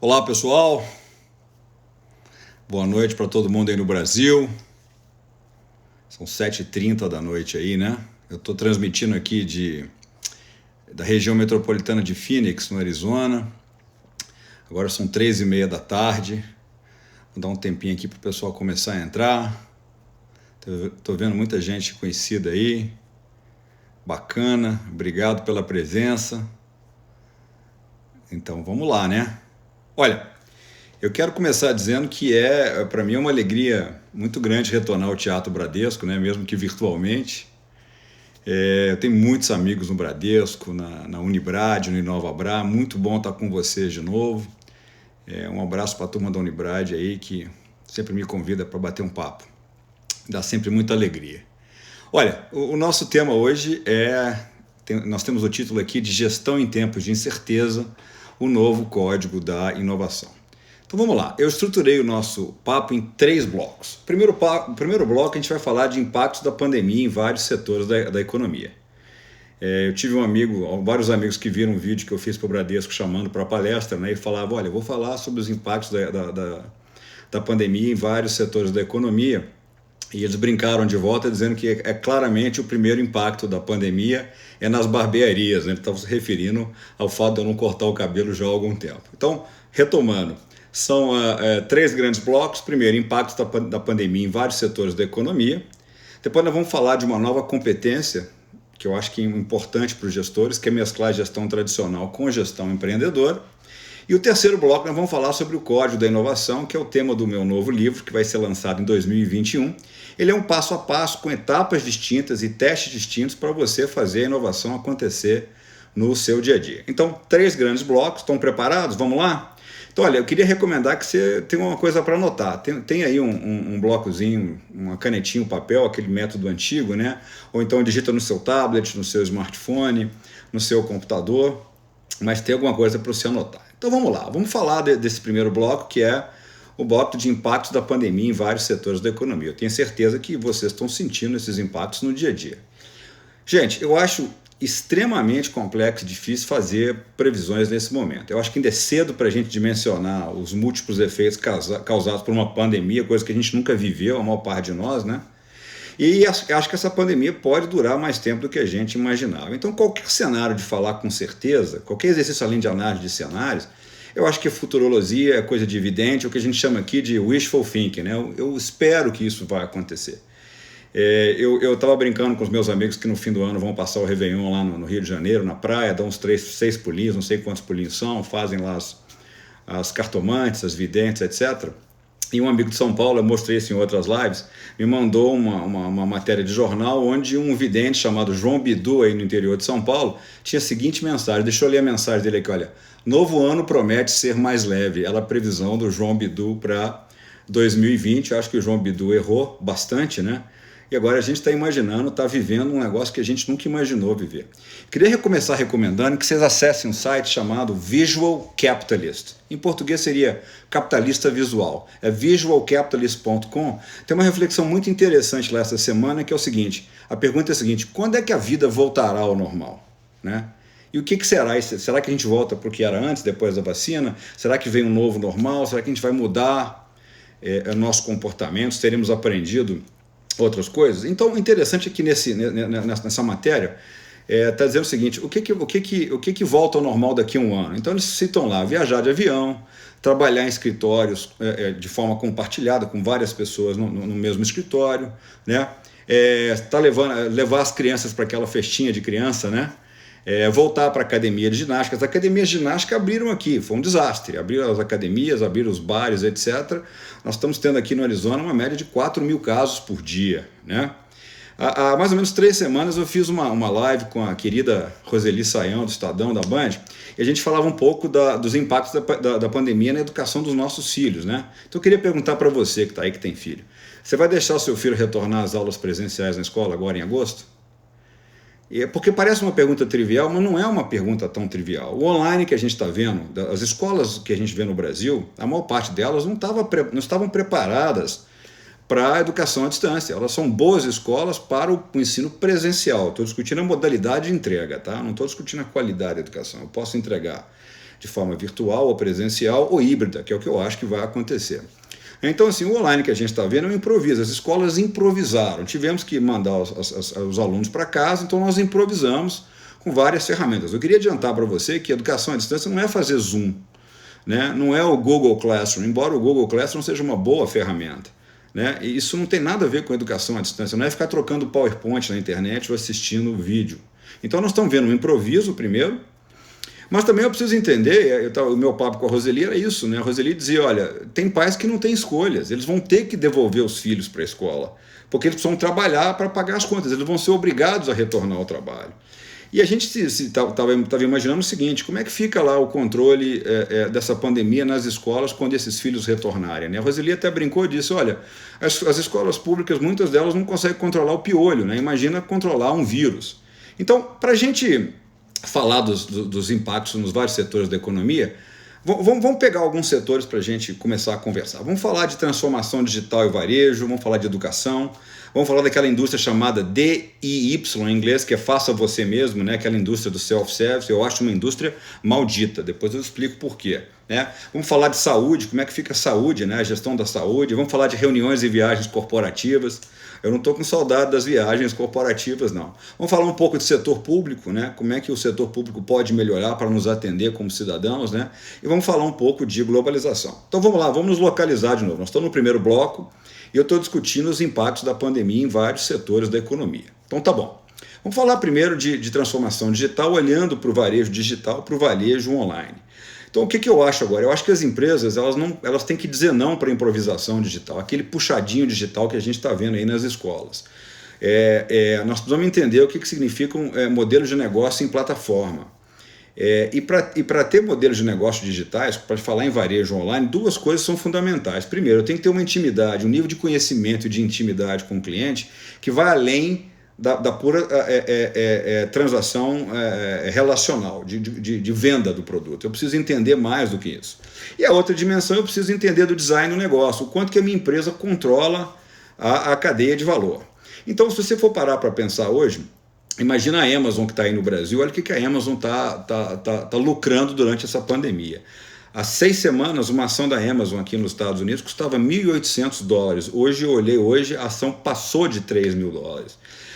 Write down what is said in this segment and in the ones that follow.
Olá pessoal, boa noite para todo mundo aí no Brasil. São 7h30 da noite aí, né? Eu estou transmitindo aqui da região metropolitana de Phoenix, no Arizona. Agora são 3h30 da tarde. Vou dar um tempinho aqui para o pessoal começar a entrar. Estou vendo muita gente conhecida aí. Bacana, obrigado pela presença. Então vamos lá, né? Olha, eu quero começar dizendo que para mim é uma alegria muito grande retornar ao Teatro Bradesco, né? Mesmo que virtualmente. Eu tenho muitos amigos no Bradesco, na Unibrad, no InovaBrá. Muito bom estar com vocês de novo. Um abraço para a turma da Unibrad aí que sempre me convida para bater um papo. Dá sempre muita alegria. Olha, o nosso tema hoje nós temos o título aqui de Gestão em Tempos de Incerteza, o novo Código da Inovação. Então vamos lá, eu estruturei o nosso papo em 3 blocos. O primeiro bloco a gente vai falar de impactos da pandemia em vários setores da economia. Eu tive vários amigos que viram um vídeo que eu fiz para o Bradesco chamando para a palestra, né, e falavam, olha, eu vou falar sobre os impactos da pandemia em vários setores da economia. E eles brincaram de volta dizendo que claramente o primeiro impacto da pandemia é nas barbearias, né? Ele estava se referindo ao fato de eu não cortar o cabelo já há algum tempo. Então, retomando, são 3 grandes blocos. Primeiro, impactos da pandemia em vários setores da economia. Depois nós vamos falar de uma nova competência, que eu acho que é importante para os gestores, que é mesclar gestão tradicional com gestão empreendedora. E o terceiro bloco nós vamos falar sobre o Código da Inovação, que é o tema do meu novo livro, que vai ser lançado em 2021. Ele é um passo a passo, com etapas distintas e testes distintos para você fazer a inovação acontecer no seu dia a dia. Então, 3 grandes blocos, estão preparados? Vamos lá? Então, olha, eu queria recomendar que você tenha uma coisa para anotar. Tem aí um blocozinho, uma canetinha, um papel, aquele método antigo, né? Ou então digita no seu tablet, no seu smartphone, no seu computador, mas tem alguma coisa para você anotar. Então vamos lá, vamos falar desse primeiro bloco, que é o bloco de impactos da pandemia em vários setores da economia. Eu tenho certeza que vocês estão sentindo esses impactos no dia a dia. Gente, eu acho extremamente complexo e difícil fazer previsões nesse momento. Eu acho que ainda é cedo para a gente dimensionar os múltiplos efeitos causados por uma pandemia, coisa que a gente nunca viveu, a maior parte de nós, né? E acho que essa pandemia pode durar mais tempo do que a gente imaginava. Então, qualquer cenário de falar com certeza, qualquer exercício além de análise de cenários, eu acho que futurologia é coisa de evidente, o que a gente chama aqui de wishful thinking, né? Eu espero que isso vai acontecer. Eu estava brincando com os meus amigos que no fim do ano vão passar o Réveillon lá no Rio de Janeiro, na praia, dão uns 6 pulinhos, não sei quantos pulinhos são, fazem lá as cartomantes, as videntes, etc. E um amigo de São Paulo, eu mostrei isso em outras lives, me mandou uma matéria de jornal onde um vidente chamado João Bidu, aí no interior de São Paulo, tinha a seguinte mensagem, deixa eu ler a mensagem dele aqui, olha, novo ano promete ser mais leve, ela é a previsão do João Bidu para 2020, eu acho que o João Bidu errou bastante, né? E agora a gente está imaginando, está vivendo um negócio que a gente nunca imaginou viver. Queria começar recomendando que vocês acessem um site chamado Visual Capitalist. Em português seria capitalista visual. É visualcapitalist.com. Tem uma reflexão muito interessante lá essa semana, que é o seguinte, a pergunta é a seguinte, quando é que a vida voltará ao normal? Né? E o que será isso? Será que a gente volta para o que era antes, depois da vacina? Será que vem um novo normal? Será que a gente vai mudar nosso comportamento? Teremos aprendido outras coisas? Então, o interessante é que nessa matéria está dizendo o seguinte, o que volta ao normal daqui a um ano? Então, eles citam lá viajar de avião, trabalhar em escritórios de forma compartilhada com várias pessoas no mesmo escritório, né? Levar as crianças para aquela festinha de criança, né? Voltar para a academia de ginástica. As academias de ginástica abriram aqui, foi um desastre. Abriram as academias, abriram os bares, etc. Nós estamos tendo aqui no Arizona uma média de 4.000 casos por dia, né? Há mais ou menos 3 semanas eu fiz uma live com a querida Roseli Saião, do Estadão, da Band, e a gente falava um pouco dos impactos da pandemia na educação dos nossos filhos, né? Então eu queria perguntar para você que está aí, que tem filho, você vai deixar o seu filho retornar às aulas presenciais na escola agora em agosto? Porque parece uma pergunta trivial, mas não é uma pergunta tão trivial. O online que a gente está vendo, as escolas que a gente vê no Brasil, a maior parte delas não estavam preparadas para a educação à distância. Elas são boas escolas para o ensino presencial. Estou discutindo a modalidade de entrega, tá? Não estou discutindo a qualidade da educação. Eu posso entregar de forma virtual ou presencial ou híbrida, que é o que eu acho que vai acontecer. Então, assim, o online que a gente está vendo é um improviso. As escolas improvisaram. Tivemos que mandar os alunos para casa, então nós improvisamos com várias ferramentas. Eu queria adiantar para você que a educação à distância não é fazer Zoom, né? Não é o Google Classroom, embora o Google Classroom seja uma boa ferramenta, né? E isso não tem nada a ver com educação à distância, não é ficar trocando PowerPoint na internet ou assistindo vídeo. Então nós estamos vendo um improviso primeiro, mas também eu preciso entender, o meu papo com a Roseli era isso, né? A Roseli dizia, olha, tem pais que não têm escolhas, eles vão ter que devolver os filhos para a escola, porque eles precisam trabalhar para pagar as contas, eles vão ser obrigados a retornar ao trabalho. E a gente estava imaginando o seguinte, como é que fica lá o controle dessa pandemia nas escolas quando esses filhos retornarem, né? A Roseli até brincou e disse, olha, as escolas públicas, muitas delas não conseguem controlar o piolho, né? Imagina controlar um vírus. Então, para a gente falar dos impactos nos vários setores da economia, vamos pegar alguns setores para a gente começar a conversar. Vamos falar de transformação digital e varejo, vamos falar de educação, vamos falar daquela indústria chamada DIY em inglês, que é faça você mesmo, né? Aquela indústria do self-service. Eu acho uma indústria maldita, depois eu explico por quê, né? Vamos falar de saúde, como é que fica a saúde, né? A gestão da saúde, vamos falar de reuniões e viagens corporativas. Eu não estou com saudade das viagens corporativas, não. Vamos falar um pouco de setor público, né? Como é que o setor público pode melhorar para nos atender como cidadãos, né? E vamos falar um pouco de globalização. Então vamos lá, vamos nos localizar de novo. Nós estamos no primeiro bloco e eu estou discutindo os impactos da pandemia em vários setores da economia. Então tá bom. Vamos falar primeiro de transformação digital, olhando para o varejo digital, para o varejo online. Então, o que eu acho agora? Eu acho que as empresas elas têm que dizer não para a improvisação digital, aquele puxadinho digital que a gente está vendo aí nas escolas. Nós precisamos entender o que significa um modelo de negócio em plataforma. E para ter modelos de negócio digitais, para falar em varejo online, duas coisas são fundamentais. Primeiro, eu tenho que ter uma intimidade, um nível de conhecimento e de intimidade com o cliente que vai além da pura transação relacional, de venda do produto. Eu preciso entender mais do que isso. E a outra dimensão, eu preciso entender do design do negócio, o quanto que a minha empresa controla a cadeia de valor. Então, se você for parar para pensar hoje, imagina a Amazon que está aí no Brasil, olha o que a Amazon tá lucrando durante essa pandemia. Há 6 semanas, uma ação da Amazon aqui nos Estados Unidos custava $1.800. Hoje, eu olhei, a ação passou de $3.000.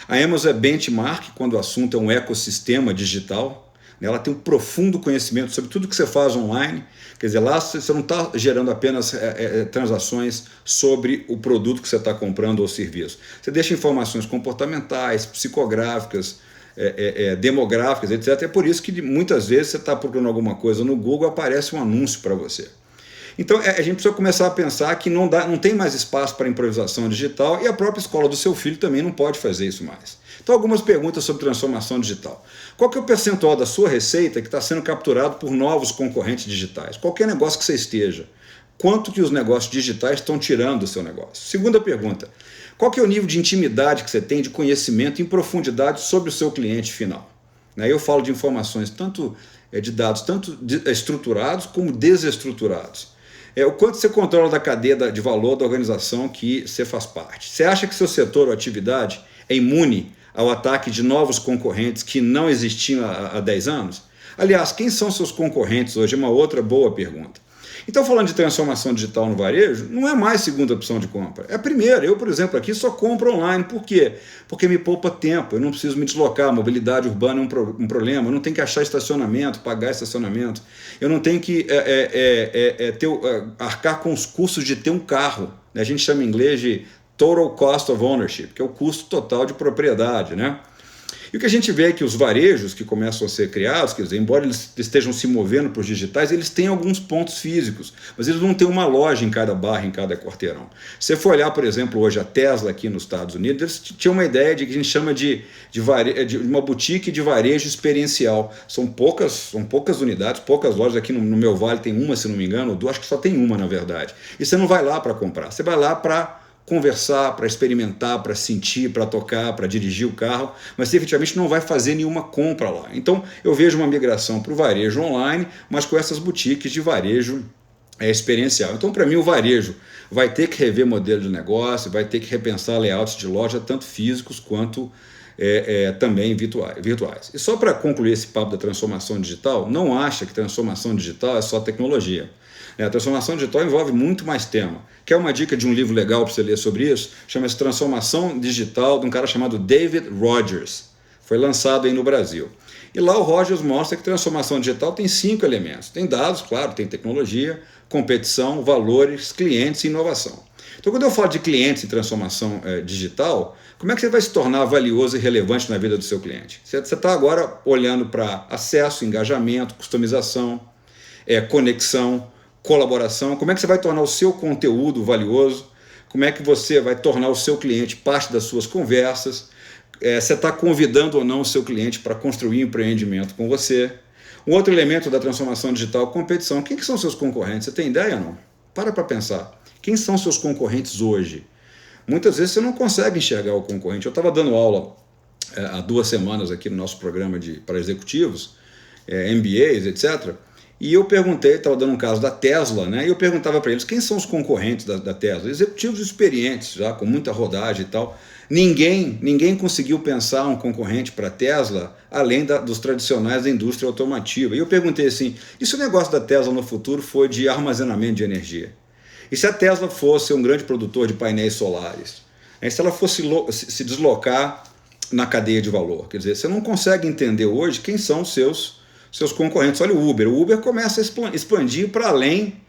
A Amazon é benchmark quando o assunto é um ecossistema digital. Ela tem um profundo conhecimento sobre tudo que você faz online. Quer dizer, lá você não está gerando apenas transações sobre o produto que você está comprando ou serviço. Você deixa informações comportamentais, psicográficas, demográficas, etc. É por isso que muitas vezes você está procurando alguma coisa no Google, aparece um anúncio para você. Então a gente precisa começar a pensar que não tem mais espaço para improvisação digital e a própria escola do seu filho também não pode fazer isso mais. Então algumas perguntas sobre transformação digital. Qual que é o percentual da sua receita que está sendo capturado por novos concorrentes digitais? Qualquer negócio que você esteja, quanto que os negócios digitais estão tirando do seu negócio? Segunda pergunta, qual que é o nível de intimidade que você tem, de conhecimento em profundidade sobre o seu cliente final? Eu falo de informações, tanto de dados, tanto estruturados como desestruturados. O quanto você controla da cadeia de valor da organização que você faz parte. Você acha que seu setor ou atividade é imune ao ataque de novos concorrentes que não existiam há 10 anos? Aliás, quem são seus concorrentes hoje? É uma outra boa pergunta. Então, falando de transformação digital no varejo, não é mais segunda opção de compra. É a primeira. Eu, por exemplo, aqui só compro online. Por quê? Porque me poupa tempo. Eu não preciso me deslocar. A mobilidade urbana é um problema. Eu não tenho que achar estacionamento, pagar estacionamento. Eu não tenho que arcar com os custos de ter um carro. A gente chama em inglês de Total Cost of Ownership, que é o custo total de propriedade, né? E o que a gente vê é que os varejos que começam a ser criados, quer dizer, embora eles estejam se movendo para os digitais, eles têm alguns pontos físicos, mas eles não têm uma loja em cada bairro, em cada quarteirão. Se você for olhar, por exemplo, hoje a Tesla aqui nos Estados Unidos, eles tinham uma ideia de que a gente chama de uma boutique de varejo experiencial. São poucas unidades, poucas lojas. Aqui no meu vale tem uma, se não me engano, ou duas, acho que só tem uma, na verdade. E você não vai lá para comprar, você vai lá para conversar, para experimentar, para sentir, para tocar, para dirigir o carro, mas você efetivamente não vai fazer nenhuma compra lá. Então eu vejo uma migração para o varejo online, mas com essas boutiques de varejo experiencial. Então, para mim, o varejo vai ter que rever modelo de negócio, vai ter que repensar layouts de loja, tanto físicos quanto também virtuais. E só para concluir esse papo da transformação digital, não acha que transformação digital é só tecnologia. A transformação digital envolve muito mais tema. Quer uma dica de um livro legal para você ler sobre isso? Chama-se Transformação Digital, de um cara chamado David Rogers. Foi lançado aí no Brasil. E lá o Rogers mostra que transformação digital tem 5 elementos. Tem dados, claro, tem tecnologia, competição, valores, clientes e inovação. Então, quando eu falo de clientes e transformação digital, como é que você vai se tornar valioso e relevante na vida do seu cliente? Você está agora olhando para acesso, engajamento, customização, conexão, colaboração. Como é que você vai tornar o seu conteúdo valioso? Como é que você vai tornar o seu cliente parte das suas conversas? Você está convidando ou não o seu cliente para construir um empreendimento com você? Um outro elemento da transformação digital é competição. Quem que são seus concorrentes? Você tem ideia ou não? Para pensar. Quem são seus concorrentes hoje? Muitas vezes você não consegue enxergar o concorrente. Eu estava dando aula há 2 semanas aqui no nosso programa para executivos, MBAs, etc., e eu perguntei, estava dando um caso da Tesla, né? E eu perguntava para eles quem são os concorrentes da Tesla. Executivos experientes, já com muita rodagem e tal. Ninguém conseguiu pensar um concorrente para a Tesla além dos tradicionais da indústria automotiva. E eu perguntei assim, e se o negócio da Tesla no futuro for de armazenamento de energia? E se a Tesla fosse um grande produtor de painéis solares? Se ela fosse se deslocar na cadeia de valor? Quer dizer, você não consegue entender hoje quem são os seus concorrentes. Olha o Uber. O Uber começa a expandir para além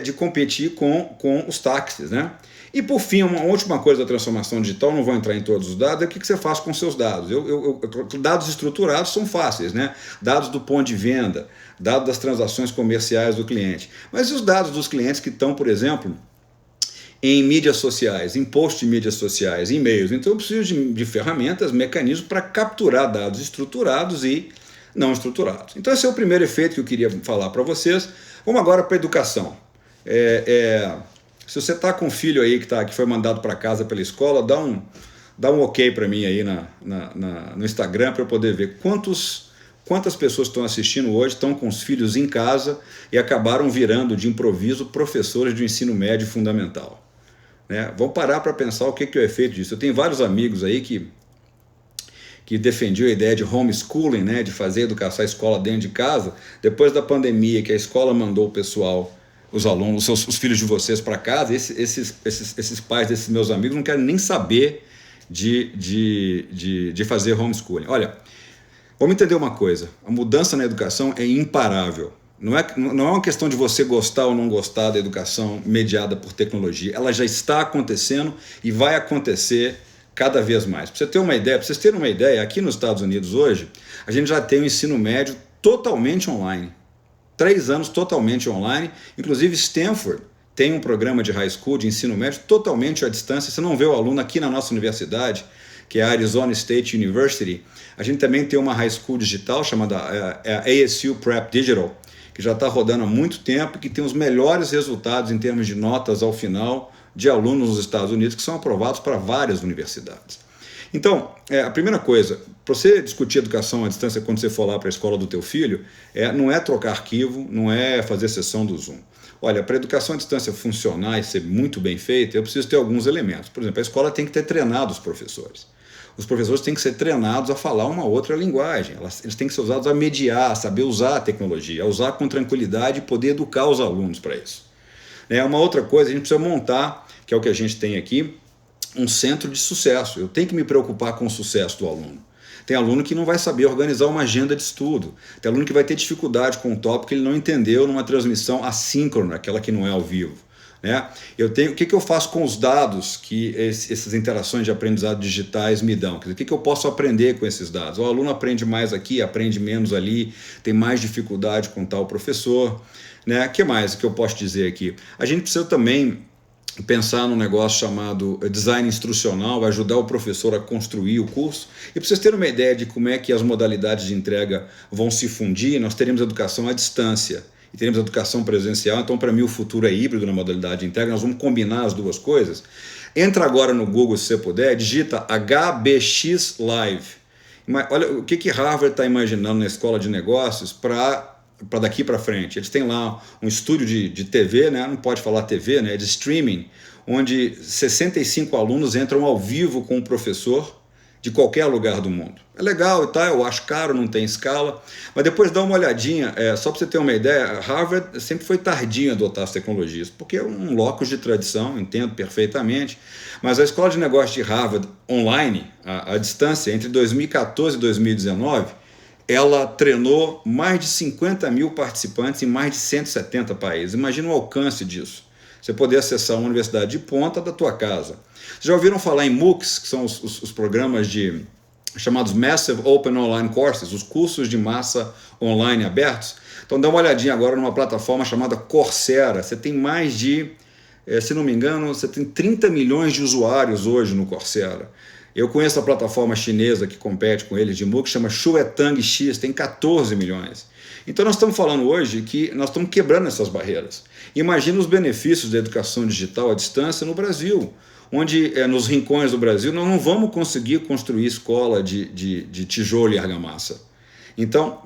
de competir com os táxis, né? E por fim, uma última coisa da transformação digital, não vou entrar em todos os dados, é o que você faz com seus dados. Dados estruturados são fáceis, né? Dados do ponto de venda, dados das transações comerciais do cliente. Mas e os dados dos clientes que estão, por exemplo, em mídias sociais, em posts de mídias sociais, em e-mails? Então eu preciso de ferramentas, mecanismos para capturar dados estruturados e não estruturados. Então esse é o primeiro efeito que eu queria falar para vocês. Vamos agora para a educação. Se você está com um filho aí que foi mandado para casa pela escola, dá um ok para mim aí no Instagram para eu poder ver quantas pessoas estão assistindo hoje, estão com os filhos em casa e acabaram virando de improviso professores de ensino médio fundamental. Né? Vamos parar para pensar o que é o efeito disso. Eu tenho vários amigos aí que defendiam a ideia de homeschooling, né, de fazer educação, a escola dentro de casa. Depois da pandemia, que a escola mandou o pessoal, os alunos, os filhos de vocês para casa, esses pais desses meus amigos não querem nem saber de fazer homeschooling. Olha, vamos entender uma coisa, a mudança na educação é imparável. Não é uma questão de você gostar ou não gostar da educação mediada por tecnologia. Ela já está acontecendo e vai acontecer cada vez mais. Para vocês terem uma ideia, aqui nos Estados Unidos hoje, a gente já tem o ensino médio totalmente online. 3 anos totalmente online. Inclusive Stanford tem um programa de high school, de ensino médio, totalmente à distância. Você não vê o aluno aqui na nossa universidade, que é a Arizona State University. A gente também tem uma high school digital chamada ASU Prep Digital, que já está rodando há muito tempo e que tem os melhores resultados em termos de notas ao final de alunos nos Estados Unidos que são aprovados para várias universidades. Então, a primeira coisa, para você discutir educação à distância quando você for lá para a escola do teu filho, não é trocar arquivo, não é fazer sessão do Zoom. Olha, para a educação à distância funcionar e ser muito bem feita, eu preciso ter alguns elementos. Por exemplo, a escola tem que ter treinado os professores. Os professores têm que ser treinados a falar uma outra linguagem. Eles têm que ser usados a mediar, a saber usar a tecnologia, a usar com tranquilidade e poder educar os alunos para isso. Uma outra coisa, a gente precisa montar, que é o que a gente tem aqui, um centro de sucesso. Eu tenho que me preocupar com o sucesso do aluno. Tem aluno que não vai saber organizar uma agenda de estudo. Tem aluno que vai ter dificuldade com um tópico que ele não entendeu numa transmissão assíncrona, aquela que não é ao vivo. O que eu faço com os dados que essas interações de aprendizado digitais me dão? Quer dizer, o que eu posso aprender com esses dados? O aluno aprende mais aqui, aprende menos ali, tem mais dificuldade com tal professor. O que mais que eu posso dizer aqui? A gente precisa também pensar num negócio chamado design instrucional, ajudar o professor a construir o curso. E para vocês terem uma ideia de como é que as modalidades de entrega vão se fundir, nós teremos educação à distância e teremos educação presencial. Então, para mim, o futuro é híbrido na modalidade de entrega. Nós vamos combinar as duas coisas. Entra agora no Google, se você puder, digita HBX Live. Olha o que Harvard está imaginando na escola de negócios para daqui para frente. Eles têm lá um estúdio de TV, né? Não pode falar TV, né? De streaming, onde 65 alunos entram ao vivo com o professor de qualquer lugar do mundo. É legal e tal, eu acho caro, não tem escala, mas depois dá uma olhadinha, só para você ter uma ideia, Harvard sempre foi tardinho a adotar as tecnologias, porque é um locus de tradição, entendo perfeitamente, mas a Escola de Negócios de Harvard online, a distância entre 2014 e 2019, ela treinou mais de 50 mil participantes em mais de 170 países. Imagina o alcance disso. Você poder acessar uma universidade de ponta da tua casa. Vocês já ouviram falar em MOOCs, que são os programas chamados Massive Open Online Courses, os cursos de massa online abertos? Então dá uma olhadinha agora numa plataforma chamada Coursera. Você tem mais de, se não me engano, você tem 30 milhões de usuários hoje no Coursera. Eu conheço a plataforma chinesa que compete com eles de MOOC, chama Xuetang X, tem 14 milhões. Então nós estamos falando hoje que nós estamos quebrando essas barreiras. Imagina os benefícios da educação digital à distância no Brasil, onde nos rincões do Brasil nós não vamos conseguir construir escola de tijolo e argamassa. Então,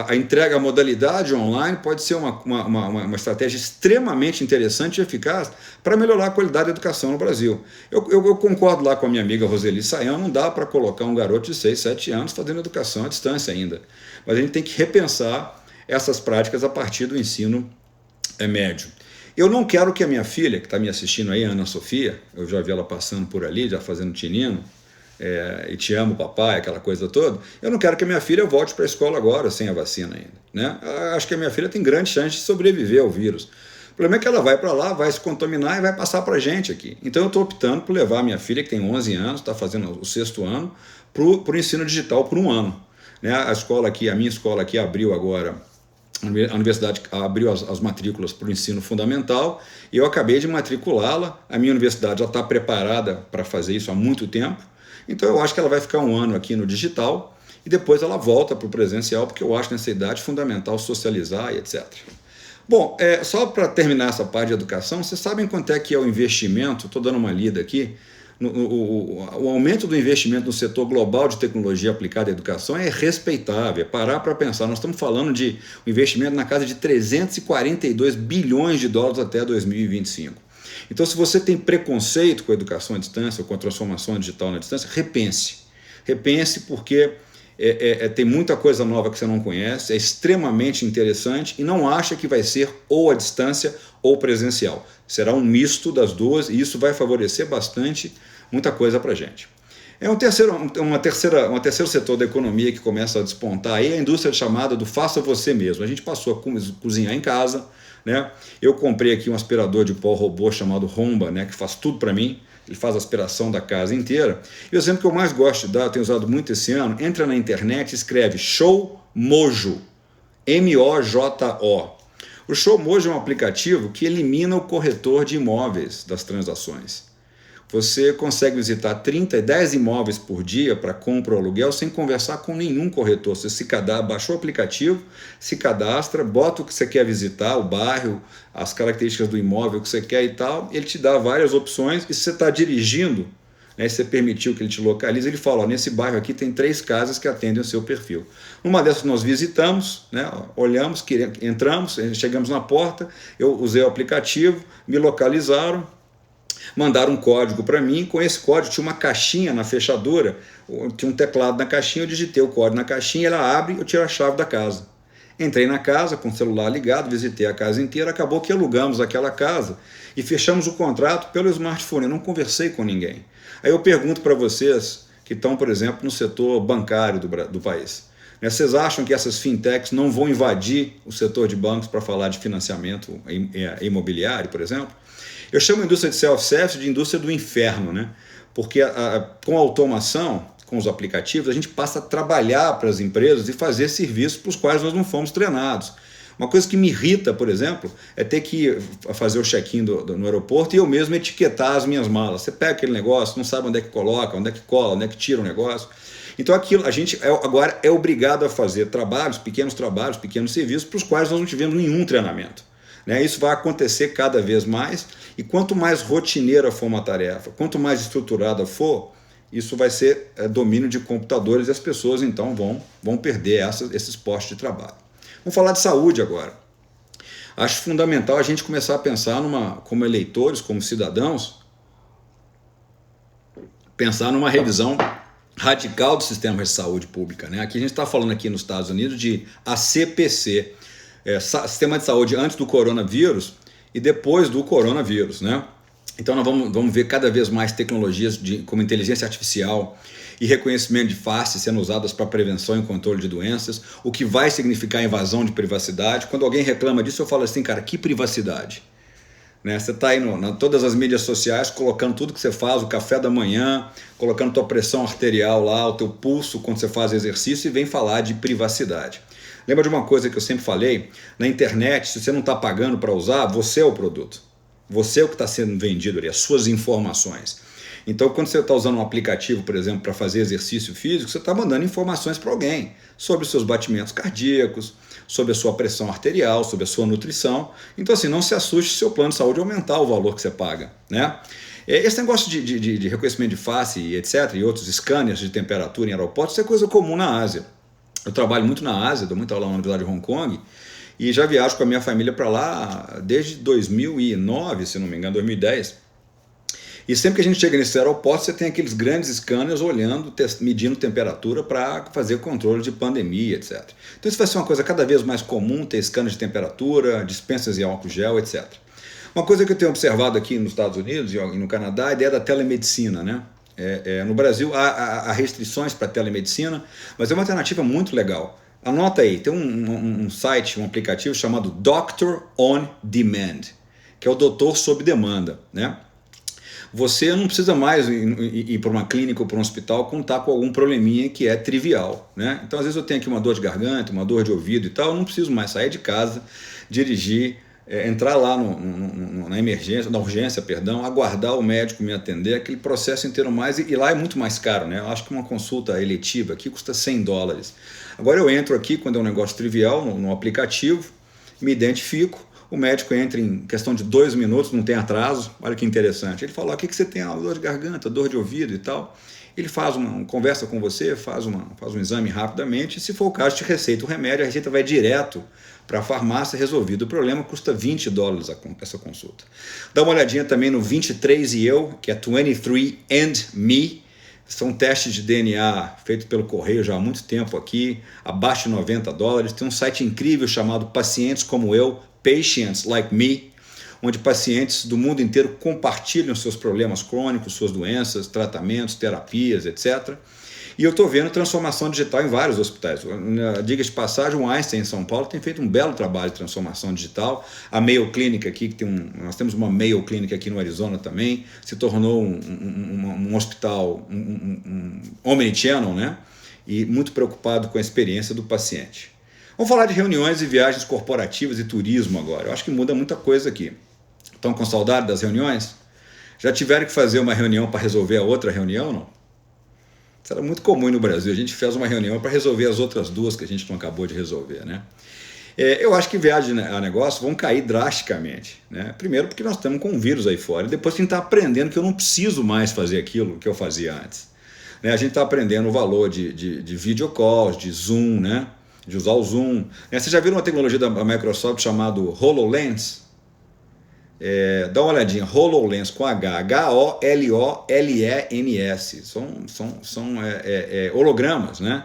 a entrega, a modalidade online pode ser uma estratégia extremamente interessante e eficaz para melhorar a qualidade da educação no Brasil. Eu concordo lá com a minha amiga Roseli Sayão, não dá para colocar um garoto de 6, 7 anos fazendo educação à distância ainda. Mas a gente tem que repensar essas práticas a partir do ensino médio. Eu não quero que a minha filha, que está me assistindo aí, Ana Sofia, eu já vi ela passando por ali, já fazendo tinino, e te amo papai, aquela coisa toda, eu não quero que a minha filha volte para a escola agora sem a vacina ainda, né? Acho que a minha filha tem grande chance de sobreviver ao vírus. O problema é que ela vai para lá, vai se contaminar e vai passar para a gente aqui. Então eu estou optando por levar a minha filha, que tem 11 anos, está fazendo o 6º ano, para o ensino digital por 1 ano. Né? A minha escola aqui abriu agora, a universidade abriu as matrículas para o ensino fundamental e eu acabei de matriculá-la. A minha universidade já está preparada para fazer isso há muito tempo. Então eu acho que ela vai ficar 1 ano aqui no digital e depois ela volta para o presencial, porque eu acho nessa idade fundamental socializar e etc. Bom, só para terminar essa parte de educação, vocês sabem quanto é que é o investimento? Estou dando uma lida aqui. O aumento do investimento no setor global de tecnologia aplicada à educação é respeitável, é parar para pensar. Nós estamos falando de um investimento na casa de 342 bilhões de dólares até 2025. Então, se você tem preconceito com a educação à distância ou com a transformação digital na distância, repense. Repense porque tem muita coisa nova que você não conhece, é extremamente interessante e não acha que vai ser ou à distância ou presencial. Será um misto das duas e isso vai favorecer bastante muita coisa para a gente. Um terceiro setor da economia que começa a despontar aí é a indústria chamada do faça você mesmo. A gente passou a cozinhar em casa, né? Eu comprei aqui um aspirador de pó robô chamado Roomba, né, que faz tudo para mim. Ele faz a aspiração da casa inteira. E o exemplo que eu mais gosto de dar, eu tenho usado muito esse ano, entra na internet e escreve Show Mojo, M-O-J-O. O Show Mojo é um aplicativo que elimina o corretor de imóveis das transações. Você consegue visitar 10 imóveis por dia para compra ou aluguel sem conversar com nenhum corretor. Você se cadastra, baixou o aplicativo, se cadastra, bota o que você quer visitar, o bairro, as características do imóvel que você quer e tal, ele te dá várias opções e se você está dirigindo, né, se você permitiu que ele te localize, ele fala, nesse bairro aqui tem 3 casas que atendem o seu perfil. Uma dessas nós visitamos, né, olhamos, entramos, chegamos na porta, eu usei o aplicativo, me localizaram, mandaram um código para mim, com esse código tinha uma caixinha na fechadura, tinha um teclado na caixinha, eu digitei o código na caixinha, ela abre, eu tiro a chave da casa. Entrei na casa com o celular ligado, visitei a casa inteira, acabou que alugamos aquela casa e fechamos o contrato pelo smartphone, eu não conversei com ninguém. Aí eu pergunto para vocês que estão, por exemplo, no setor bancário do país, né, vocês acham que essas fintechs não vão invadir o setor de bancos para falar de financiamento imobiliário, por exemplo? Eu chamo a indústria de self-service de indústria do inferno, né? Porque com a automação, com os aplicativos, a gente passa a trabalhar para as empresas e fazer serviços para os quais nós não fomos treinados. Uma coisa que me irrita, por exemplo, é ter que fazer o check-in no aeroporto e eu mesmo etiquetar as minhas malas. Você pega aquele negócio, não sabe onde é que coloca, onde é que cola, onde é que tira o negócio. Então aquilo, a gente agora é obrigado a fazer pequenos serviços para os quais nós não tivemos nenhum treinamento. Isso vai acontecer cada vez mais e quanto mais rotineira for uma tarefa, quanto mais estruturada for, isso vai ser domínio de computadores e as pessoas então vão perder esses postos de trabalho. Vamos falar de saúde agora. Acho fundamental a gente começar a pensar como eleitores, como cidadãos, pensar numa revisão radical do sistema de saúde pública, né? Aqui a gente está falando aqui nos Estados Unidos de ACPC, Sistema de Saúde antes do coronavírus e depois do coronavírus, né? Então nós vamos ver cada vez mais tecnologias como inteligência artificial e reconhecimento de face sendo usadas para prevenção e controle de doenças, o que vai significar invasão de privacidade. Quando alguém reclama disso, eu falo assim, cara, que privacidade? Né? Você está aí todas as mídias sociais colocando tudo que você faz, o café da manhã, colocando tua pressão arterial lá, o teu pulso quando você faz exercício e vem falar de privacidade. Lembra de uma coisa que eu sempre falei? Na internet, se você não está pagando para usar, você é o produto. Você é o que está sendo vendido ali, as suas informações. Então, quando você está usando um aplicativo, por exemplo, para fazer exercício físico, você está mandando informações para alguém sobre os seus batimentos cardíacos, sobre a sua pressão arterial, sobre a sua nutrição. Então, assim, não se assuste se o seu plano de saúde aumentar o valor que você paga, né? Esse negócio de reconhecimento de face e etc., e outros scanners de temperatura em aeroportos, isso é coisa comum na Ásia. Eu trabalho muito na Ásia, dou muito aula na Universidade de Hong Kong, e já viajo com a minha família para lá desde 2009, se não me engano, 2010. E sempre que a gente chega nesse aeroporto, você tem aqueles grandes scanners olhando, medindo temperatura para fazer controle de pandemia, etc. Então isso vai ser uma coisa cada vez mais comum, ter scanners de temperatura, dispensas em álcool gel, etc. Uma coisa que eu tenho observado aqui nos Estados Unidos e no Canadá é a ideia da telemedicina, né? No Brasil há restrições para telemedicina, mas é uma alternativa muito legal. Anota aí, tem um site, um aplicativo chamado Doctor on Demand, que é o doutor sob demanda, né? Você não precisa mais ir para uma clínica ou para um hospital quando está com algum probleminha que é trivial, né? Então, às vezes eu tenho aqui uma dor de garganta, uma dor de ouvido e tal, eu não preciso mais sair de casa, dirigir, entrar lá na emergência, na urgência, perdão, aguardar o médico me atender, aquele processo inteiro mais, e lá é muito mais caro, né? Eu acho que uma consulta eletiva aqui custa $100. Agora eu entro aqui quando é um negócio trivial no aplicativo, me identifico, o médico entra em questão de 2 minutos, não tem atraso, olha que interessante. Ele fala, o que você tem? Dor de garganta, dor de ouvido e tal. Ele conversa com você, faz um exame rapidamente, e se for o caso, te receita o remédio, a receita vai direto para a farmácia, resolvido o problema, custa $20 essa consulta. Dá uma olhadinha também no 23 e eu, que é 23andMe, são testes de DNA feitos pelo correio já há muito tempo aqui, abaixo de $90. Tem um site incrível chamado Pacientes Como Eu, Patients Like Me, onde pacientes do mundo inteiro compartilham seus problemas crônicos, suas doenças, tratamentos, terapias, etc. E eu estou vendo transformação digital em vários hospitais. Diga de passagem, o Einstein em São Paulo tem feito um belo trabalho de transformação digital. A Mayo Clinic aqui, nós temos uma Mayo Clinic aqui no Arizona também, se tornou um hospital, um omnichannel, né? E muito preocupado com a experiência do paciente. Vamos falar de reuniões e viagens corporativas e turismo agora. Eu acho que muda muita coisa aqui. Estão com saudade das reuniões? Já tiveram que fazer uma reunião para resolver a outra reunião, não? Isso era muito comum no Brasil. A gente fez uma reunião para resolver as outras duas que a gente não acabou de resolver, né? Eu acho que viagens a negócio vão cair drasticamente, né? Primeiro porque nós estamos com um vírus aí fora. E depois a gente está aprendendo que eu não preciso mais fazer aquilo que eu fazia antes. A gente está aprendendo o valor de video calls, de Zoom, né? De usar o Zoom. Vocês já viram uma tecnologia da Microsoft chamada HoloLens? Dá uma olhadinha, HoloLens com HOLOLENS. São hologramas, né?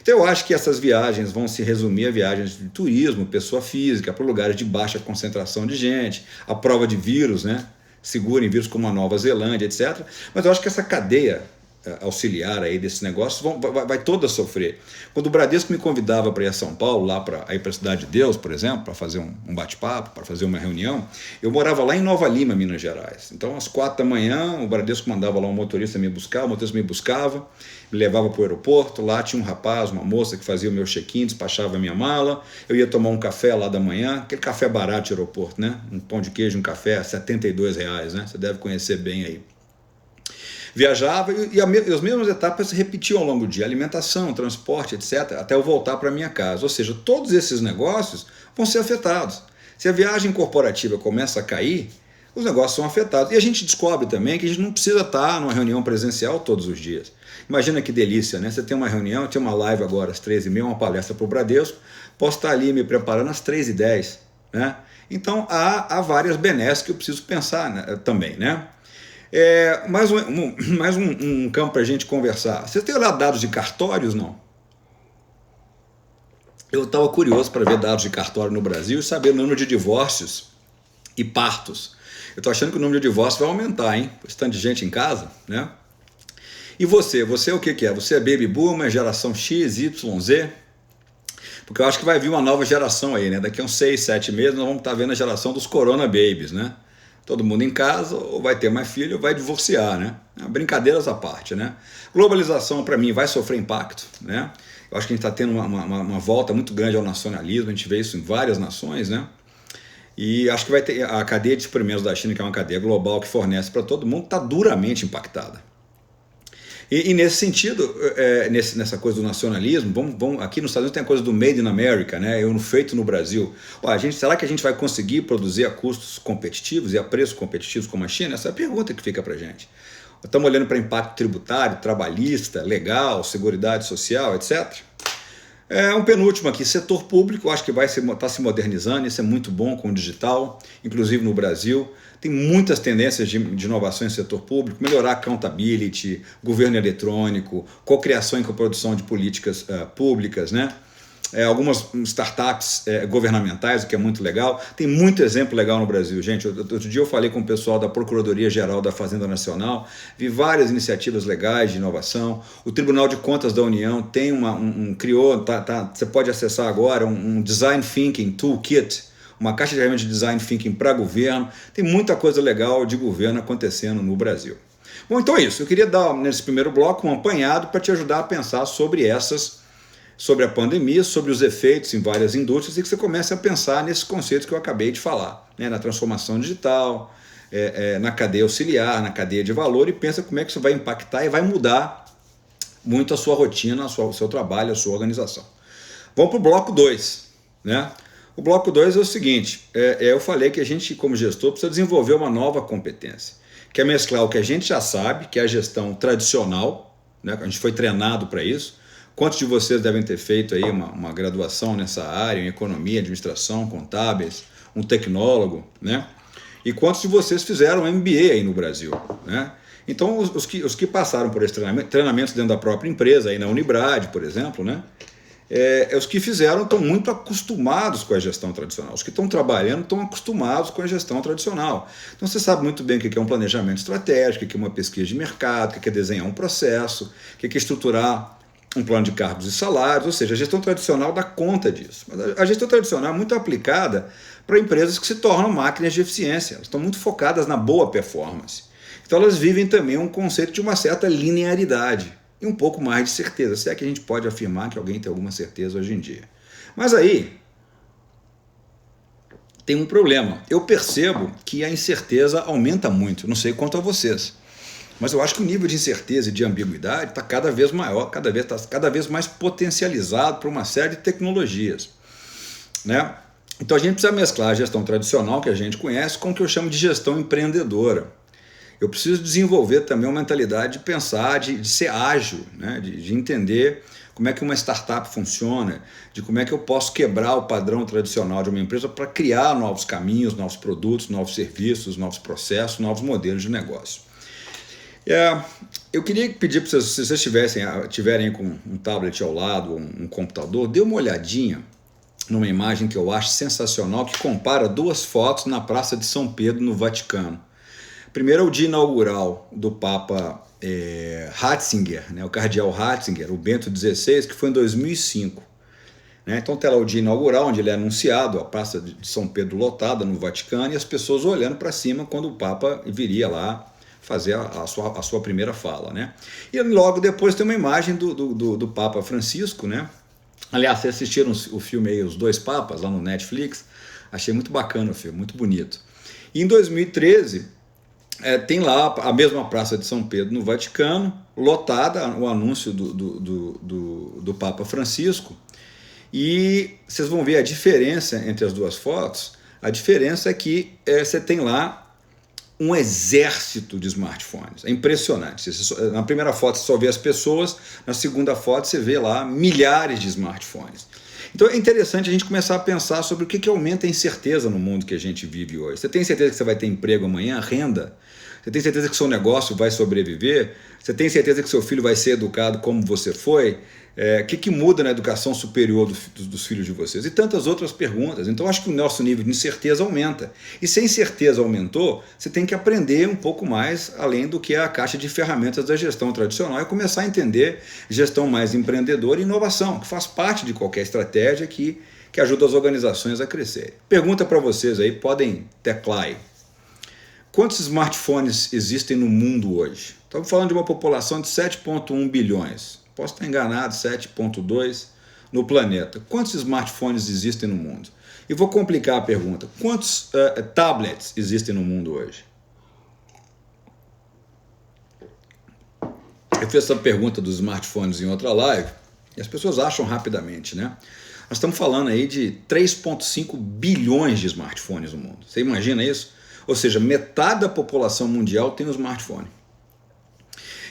Então eu acho que essas viagens vão se resumir a viagens de turismo, pessoa física, para lugares de baixa concentração de gente, a prova de vírus, né? Segurem vírus como a Nova Zelândia, etc. Mas eu acho que essa cadeia auxiliar aí desse negócio vai toda sofrer. Quando o Bradesco me convidava para ir a São Paulo, lá para a Cidade de Deus, por exemplo, para fazer um bate-papo, para fazer uma reunião, eu morava lá em Nova Lima, Minas Gerais. Então, às 4 da manhã, o Bradesco mandava lá um motorista me buscar, o motorista me buscava, me levava para o aeroporto, lá tinha um rapaz, uma moça que fazia o meu check-in, despachava a minha mala, eu ia tomar um café lá da manhã, aquele café barato de aeroporto, né? Um pão de queijo, um café, R$72, né? Você deve conhecer bem aí. Viajava e as mesmas etapas se repetiam ao longo do dia, alimentação, transporte, etc., até eu voltar para minha casa. Ou seja, todos esses negócios vão ser afetados. Se a viagem corporativa começa a cair, os negócios são afetados. E a gente descobre também que a gente não precisa estar numa reunião presencial todos os dias. Imagina que delícia, né? Você tem uma reunião, tem uma live agora às 13h30, uma palestra para o Bradesco, posso estar ali me preparando às 3h10, né? Então há várias benesses que eu preciso pensar, né, também, né? Mais um campo para a gente conversar. Vocês têm olhado dados de cartórios, não? Eu estava curioso para ver dados de cartório no Brasil e saber o número de divórcios e partos. Eu estou achando que o número de divórcios vai aumentar, hein? Esse tanto de gente em casa, né? E você o que é? Você é baby boomer, geração X, Y, Z? Porque eu acho que vai vir uma nova geração aí, né? Daqui a uns 6, 7 meses nós vamos estar vendo a geração dos corona babies, né? Todo mundo em casa, ou vai ter mais filho, ou vai divorciar, né? Brincadeiras à parte, né? Globalização, para mim, vai sofrer impacto, né? Eu acho que a gente está tendo uma volta muito grande ao nacionalismo, a gente vê isso em várias nações, né? E acho que vai ter a cadeia de suprimentos da China, que é uma cadeia global que fornece para todo mundo, está duramente impactada. E nesse sentido, nessa coisa do nacionalismo, aqui nos Estados Unidos tem a coisa do Made in America, né? Feito no Brasil. Será que a gente vai conseguir produzir a custos competitivos e a preços competitivos como a China? Essa é a pergunta que fica para a gente. Estamos olhando para impacto tributário, trabalhista, legal, seguridade social, etc. Um penúltimo aqui, setor público, acho que está se modernizando, isso é muito bom com o digital, inclusive no Brasil. Tem muitas tendências de inovação em setor público, melhorar accountability, governo eletrônico, cocriação e coprodução de políticas públicas, né? Algumas startups governamentais, o que é muito legal. Tem muito exemplo legal no Brasil, gente. Outro dia eu falei com o pessoal da Procuradoria-Geral da Fazenda Nacional, vi várias iniciativas legais de inovação. O Tribunal de Contas da União tem você pode acessar agora um Design Thinking Toolkit, uma caixa de ferramentas de Design Thinking para governo. Tem muita coisa legal de governo acontecendo no Brasil. Bom, então é isso. Eu queria dar, nesse primeiro bloco, um apanhado para te ajudar a pensar sobre a pandemia, sobre os efeitos em várias indústrias e que você comece a pensar nesses conceitos que eu acabei de falar, né? Na transformação digital, na cadeia auxiliar, na cadeia de valor, e pensa como é que isso vai impactar e vai mudar muito a sua rotina, o seu trabalho, a sua organização. Vamos para o bloco 2, né? O bloco 2 é o seguinte, eu falei que a gente, como gestor, precisa desenvolver uma nova competência, que é mesclar o que a gente já sabe, que é a gestão tradicional, né? A gente foi treinado para isso. Quantos de vocês devem ter feito aí uma graduação nessa área, em economia, administração, contábeis, um tecnólogo, né? E quantos de vocês fizeram MBA aí no Brasil, né? Então, os que passaram por esse treinamentos dentro da própria empresa, aí na Unibrad, por exemplo, né? Os que fizeram estão muito acostumados com a gestão tradicional. Os que estão trabalhando estão acostumados com a gestão tradicional. Então você sabe muito bem o que é um planejamento estratégico, o que é uma pesquisa de mercado, o que é desenhar um processo, o que é estruturar um plano de cargos e salários, ou seja, a gestão tradicional dá conta disso. Mas a gestão tradicional é muito aplicada para empresas que se tornam máquinas de eficiência. Elas estão muito focadas na boa performance. Então elas vivem também um conceito de uma certa linearidade e um pouco mais de certeza, se é que a gente pode afirmar que alguém tem alguma certeza hoje em dia. Mas aí tem um problema. Eu percebo que a incerteza aumenta muito, não sei quanto a vocês, mas eu acho que o nível de incerteza e de ambiguidade está cada vez maior, cada vez mais potencializado por uma série de tecnologias, né? Então a gente precisa mesclar a gestão tradicional que a gente conhece com o que eu chamo de gestão empreendedora. Eu preciso desenvolver também uma mentalidade de pensar, de ser ágil, né? de entender como é que uma startup funciona, de como é que eu posso quebrar o padrão tradicional de uma empresa para criar novos caminhos, novos produtos, novos serviços, novos processos, novos modelos de negócio. Eu queria pedir para vocês, se vocês tiverem com um tablet ao lado, ou um computador, dê uma olhadinha numa imagem que eu acho sensacional, que compara duas fotos na Praça de São Pedro, no Vaticano. Primeiro é o dia inaugural do Papa Ratzinger, né, o cardeal Ratzinger, o Bento XVI, que foi em 2005. Né? Então tem lá o dia inaugural, onde ele é anunciado, a Praça de São Pedro lotada no Vaticano, e as pessoas olhando para cima quando o Papa viria lá fazer a sua primeira fala. Né? E logo depois tem uma imagem do Papa Francisco, né? Aliás, vocês assistiram o filme aí, Os Dois Papas, lá no Netflix? Achei muito bacana o filme, muito bonito. E em 2013... tem lá a mesma Praça de São Pedro no Vaticano, lotada, o anúncio do Papa Francisco, e vocês vão ver a diferença entre as duas fotos. A diferença é que você tem lá um exército de smartphones, é impressionante. Na primeira foto você só vê as pessoas, na segunda foto você vê lá milhares de smartphones. Então é interessante a gente começar a pensar sobre o que aumenta a incerteza no mundo que a gente vive hoje. Você tem certeza que você vai ter emprego amanhã, renda? Você tem certeza que seu negócio vai sobreviver? Você tem certeza que seu filho vai ser educado como você foi? O que muda na educação superior dos filhos de vocês? E tantas outras perguntas. Então, acho que o nosso nível de incerteza aumenta. E se a incerteza aumentou, você tem que aprender um pouco mais, além do que a caixa de ferramentas da gestão tradicional, e começar a entender gestão mais empreendedora e inovação, que faz parte de qualquer estratégia que ajuda as organizações a crescerem. Pergunta para vocês aí, podem teclar aí. Quantos smartphones existem no mundo hoje? Estamos falando de uma população de 7,1 bilhões. Posso estar enganado, 7,2 no planeta. Quantos smartphones existem no mundo? E vou complicar a pergunta. Quantos tablets existem no mundo hoje? Eu fiz essa pergunta dos smartphones em outra live e as pessoas acham rapidamente, né? Nós estamos falando aí de 3,5 bilhões de smartphones no mundo. Você imagina isso? Ou seja, metade da população mundial tem um smartphone.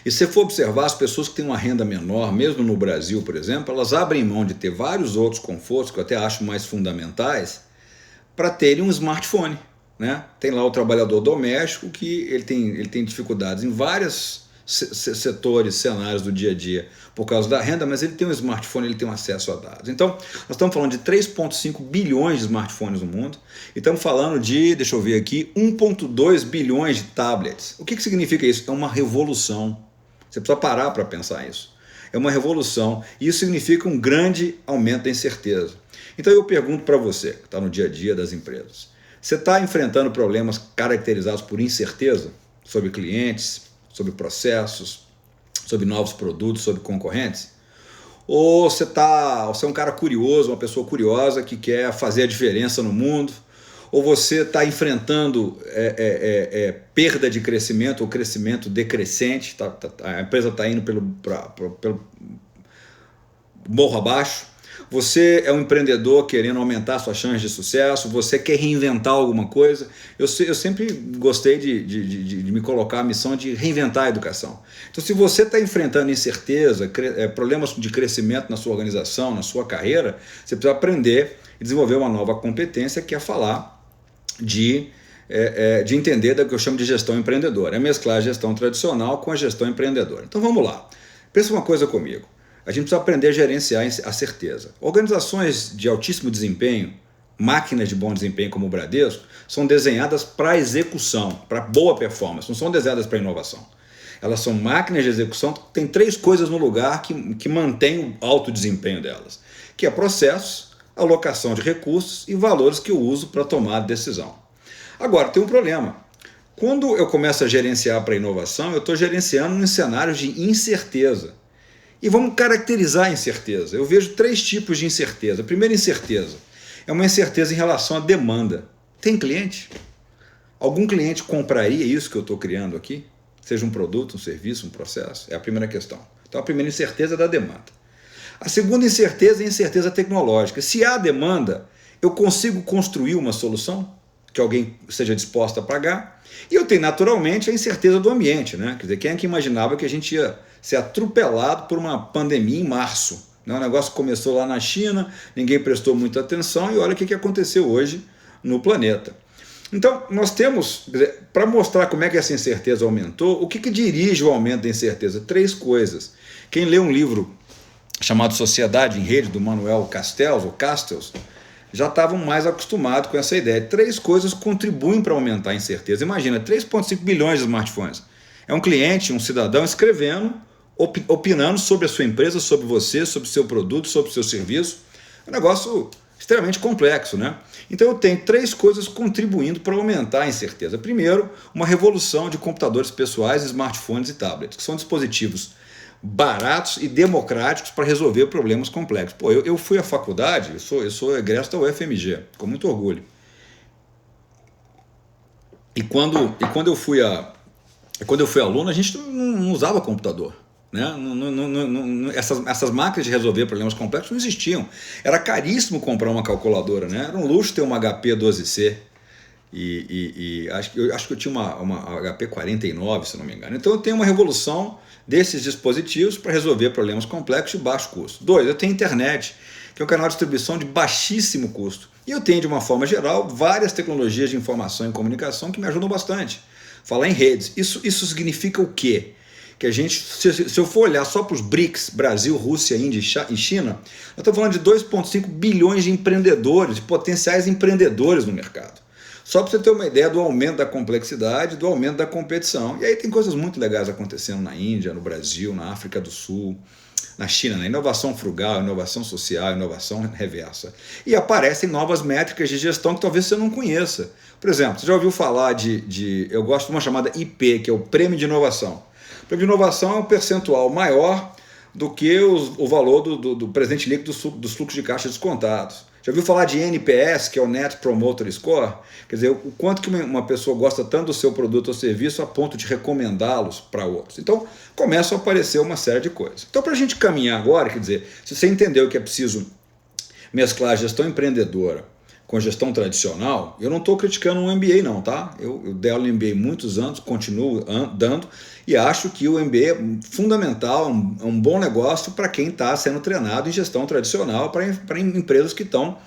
E se você for observar, as pessoas que têm uma renda menor, mesmo no Brasil, por exemplo, elas abrem mão de ter vários outros confortos, que eu até acho mais fundamentais, para terem um smartphone, né? Tem lá o trabalhador doméstico que ele tem dificuldades em vários setores, cenários do dia a dia por causa da renda, mas ele tem um smartphone, ele tem um acesso a dados. Então, nós estamos falando de 3,5 bilhões de smartphones no mundo e estamos falando de, deixa eu ver aqui, 1,2 bilhões de tablets. O que significa isso? É uma revolução. Você precisa parar para pensar isso. É uma revolução e isso significa um grande aumento da incerteza. Então eu pergunto para você, que está no dia a dia das empresas, você está enfrentando problemas caracterizados por incerteza sobre clientes, sobre processos, sobre novos produtos, sobre concorrentes? Ou você é um cara curioso, uma pessoa curiosa que quer fazer a diferença no mundo? Ou você está enfrentando perda de crescimento ou crescimento decrescente, a empresa está indo pelo morro abaixo? Você é um empreendedor querendo aumentar suas chances de sucesso, você quer reinventar alguma coisa. Eu sempre gostei de me colocar a missão de reinventar a educação. Então, se você está enfrentando incerteza, problemas de crescimento na sua organização, na sua carreira, você precisa aprender e desenvolver uma nova competência, que é falar de entender do que eu chamo de gestão empreendedora. É mesclar a gestão tradicional com a gestão empreendedora. Então, vamos lá. Pensa uma coisa comigo. A gente precisa aprender a gerenciar a certeza. Organizações de altíssimo desempenho, máquinas de bom desempenho como o Bradesco, são desenhadas para execução, para boa performance, não são desenhadas para inovação. Elas são máquinas de execução que têm 3 coisas no lugar que mantêm o alto desempenho delas, que é processos, alocação de recursos e valores que eu uso para tomar decisão. Agora, tem um problema. Quando eu começo a gerenciar para inovação, eu estou gerenciando em cenários de incerteza. E vamos caracterizar a incerteza. Eu vejo 3 tipos de incerteza. A primeira incerteza é uma incerteza em relação à demanda. Tem cliente? Algum cliente compraria isso que eu estou criando aqui? Seja um produto, um serviço, um processo? É a primeira questão. Então, a primeira incerteza é da demanda. A segunda incerteza é a incerteza tecnológica. Se há demanda, eu consigo construir uma solução que alguém seja disposto a pagar? E eu tenho, naturalmente, a incerteza do ambiente, né? Quer dizer, quem é que imaginava que a gente ia ser atropelado por uma pandemia em março? Né? O negócio começou lá na China, ninguém prestou muita atenção e olha o que aconteceu hoje no planeta. Então, nós temos, para mostrar como é que essa incerteza aumentou, o que dirige o aumento da incerteza? 3 coisas. Quem lê um livro chamado Sociedade em Rede, do Manuel Castells, já estavam mais acostumados com essa ideia. 3 coisas contribuem para aumentar a incerteza. Imagina, 3,5 bilhões de smartphones. É um cliente, um cidadão escrevendo, opinando sobre a sua empresa, sobre você, sobre o seu produto, sobre o seu serviço. É um negócio extremamente complexo, né? Então eu tenho 3 coisas contribuindo para aumentar a incerteza. Primeiro, uma revolução de computadores pessoais, smartphones e tablets, que são dispositivos baratos e democráticos para resolver problemas complexos. Pô, eu fui à faculdade, eu sou egresso da UFMG, com muito orgulho. E quando eu fui aluno, a gente não usava computador. Né? Essas máquinas de resolver problemas complexos não existiam. Era caríssimo comprar uma calculadora, né? Era um luxo ter uma HP 12C. Acho que eu tinha uma HP 49, se não me engano. Então eu tenho uma revolução desses dispositivos para resolver problemas complexos de baixo custo. 2, eu tenho internet, que é um canal de distribuição de baixíssimo custo. E eu tenho, de uma forma geral, várias tecnologias de informação e comunicação que me ajudam bastante. falar em redes. Isso significa o quê? Que a gente, se eu for olhar só para os BRICS, Brasil, Rússia, Índia e China, nós estamos falando de 2,5 bilhões de empreendedores, de potenciais empreendedores no mercado. Só para você ter uma ideia do aumento da complexidade, do aumento da competição. E aí tem coisas muito legais acontecendo na Índia, no Brasil, na África do Sul, na China, né? Inovação frugal, inovação social, inovação reversa. E aparecem novas métricas de gestão que talvez você não conheça. Por exemplo, você já ouviu falar eu gosto de uma chamada IP, que é o Prêmio de Inovação. O prêmio de inovação é um percentual maior do que o valor do presente líquido dos fluxos de caixa descontados. Já ouviu falar de NPS, que é o Net Promoter Score? Quer dizer, o quanto que uma pessoa gosta tanto do seu produto ou serviço a ponto de recomendá-los para outros. Então, começam a aparecer uma série de coisas. Então, para a gente caminhar agora, quer dizer, se você entendeu que é preciso mesclar a gestão empreendedora com gestão tradicional, eu não estou criticando um MBA não, tá? Eu dei aula em MBA muitos anos, continuo dando, e acho que o MBA é fundamental, é um bom negócio para quem está sendo treinado em gestão tradicional, para empresas que estão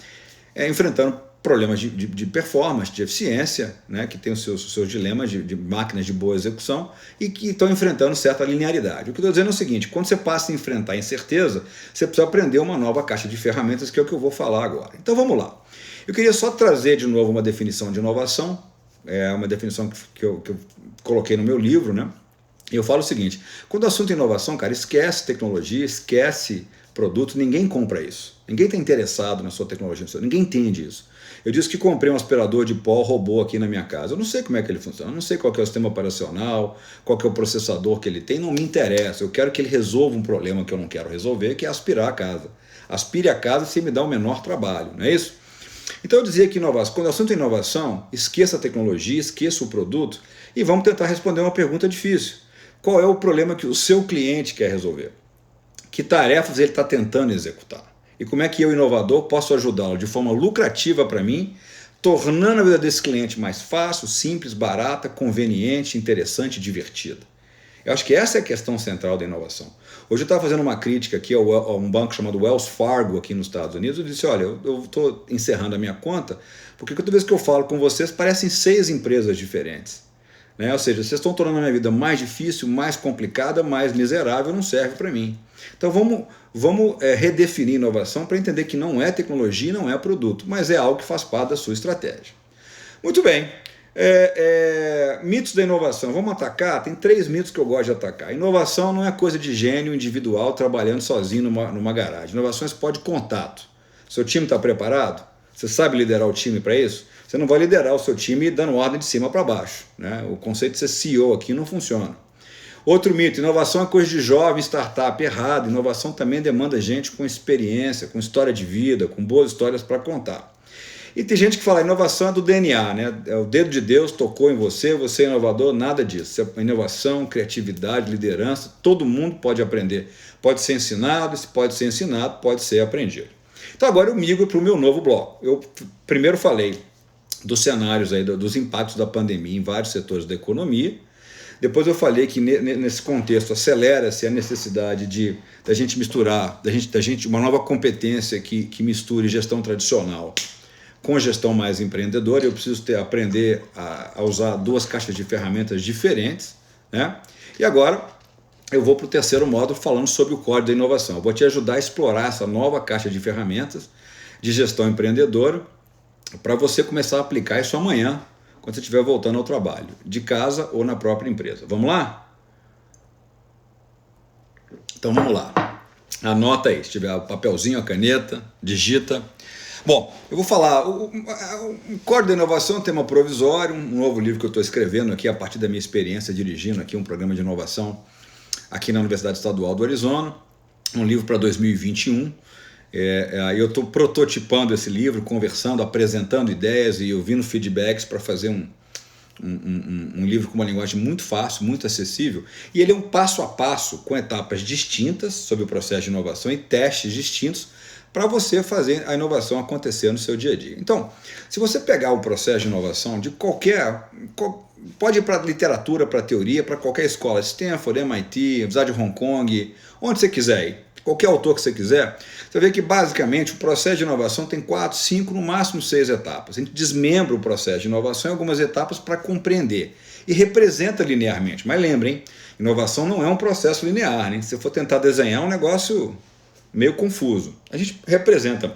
enfrentando problemas de performance, de eficiência, né, que tem os seus dilemas de máquinas de boa execução e que estão enfrentando certa linearidade. O que eu estou dizendo é o seguinte, quando você passa a enfrentar incerteza, você precisa aprender uma nova caixa de ferramentas, que é o que eu vou falar agora. Então vamos lá. Eu queria só trazer de novo uma definição de inovação, uma definição que eu coloquei no meu livro, né? E eu falo o seguinte, quando o assunto é inovação, cara, esquece tecnologia, esquece produto, ninguém compra isso. Ninguém está interessado na sua tecnologia, ninguém entende isso. Eu disse que comprei um aspirador de pó robô aqui na minha casa. Eu não sei como é que ele funciona, eu não sei qual que é o sistema operacional, qual que é o processador que ele tem, não me interessa. Eu quero que ele resolva um problema que eu não quero resolver, que é aspirar a casa. Aspire a casa sem me dar o menor trabalho, não é isso? Então eu dizia que inovação, quando o assunto é inovação, esqueça a tecnologia, esqueça o produto e vamos tentar responder uma pergunta difícil. Qual é o problema que o seu cliente quer resolver? Que tarefas ele está tentando executar? E como é que eu, inovador, posso ajudá-lo de forma lucrativa para mim, tornando a vida desse cliente mais fácil, simples, barata, conveniente, interessante e divertida? Eu acho que essa é a questão central da inovação. Hoje eu estava fazendo uma crítica aqui a um banco chamado Wells Fargo aqui nos Estados Unidos. Eu disse, olha, eu estou encerrando a minha conta, porque toda vez que eu falo com vocês, parecem 6 empresas diferentes. Né? Ou seja, vocês estão tornando a minha vida mais difícil, mais complicada, mais miserável, não serve para mim. Então vamos redefinir inovação para entender que não é tecnologia, não é produto, mas é algo que faz parte da sua estratégia. Muito bem. Mitos da inovação. Vamos atacar? Tem 3 mitos que eu gosto de atacar. Inovação não é coisa de gênio individual trabalhando sozinho numa garagem. Inovação é esporte de contato. Seu time está preparado? Você sabe liderar o time para isso? Você não vai liderar o seu time dando ordem de cima para baixo. Né? O conceito de ser CEO aqui não funciona. Outro mito, inovação é coisa de jovem, startup. Errado. Inovação também demanda gente com experiência, com história de vida, com boas histórias para contar. E tem gente que fala, inovação é do DNA, né? É o dedo de Deus tocou em você, você é inovador, nada disso. Inovação, criatividade, liderança, todo mundo pode aprender. Pode ser ensinado, se pode ser ensinado, pode ser aprendido. Então agora eu migro para o meu novo bloco. Eu primeiro falei dos cenários aí, dos impactos da pandemia em vários setores da economia. Depois eu falei que nesse contexto acelera-se a necessidade da gente misturar, uma nova competência que misture gestão tradicional com gestão mais empreendedora. Eu preciso aprender a usar 2 caixas de ferramentas diferentes, né? E agora eu vou para o terceiro módulo falando sobre o código da inovação. Eu vou te ajudar a explorar essa nova caixa de ferramentas de gestão empreendedora para você começar a aplicar isso amanhã, quando você estiver voltando ao trabalho, de casa ou na própria empresa. Vamos lá? Então vamos lá. Anota aí, se tiver o papelzinho, a caneta, digita. Bom, eu vou falar, o Código da Inovação é um tema provisório, um novo livro que eu estou escrevendo aqui a partir da minha experiência dirigindo aqui um programa de inovação aqui na Universidade Estadual do Arizona, um livro para 2021. Eu estou prototipando esse livro, conversando, apresentando ideias e ouvindo feedbacks para fazer um livro com uma linguagem muito fácil, muito acessível, e ele é um passo a passo com etapas distintas sobre o processo de inovação e testes distintos para você fazer a inovação acontecer no seu dia a dia. Então, se você pegar o processo de inovação de pode ir para literatura, para teoria, para qualquer escola, Stanford, MIT, Universidade de Hong Kong, onde você quiser ir, qualquer autor que você quiser, você vê que basicamente o processo de inovação tem 4, 5, no máximo 6 etapas. A gente desmembra o processo de inovação em algumas etapas para compreender e representa linearmente. Mas lembrem, inovação não é um processo linear, né? Se você for tentar desenhar, é um negócio meio confuso. A gente representa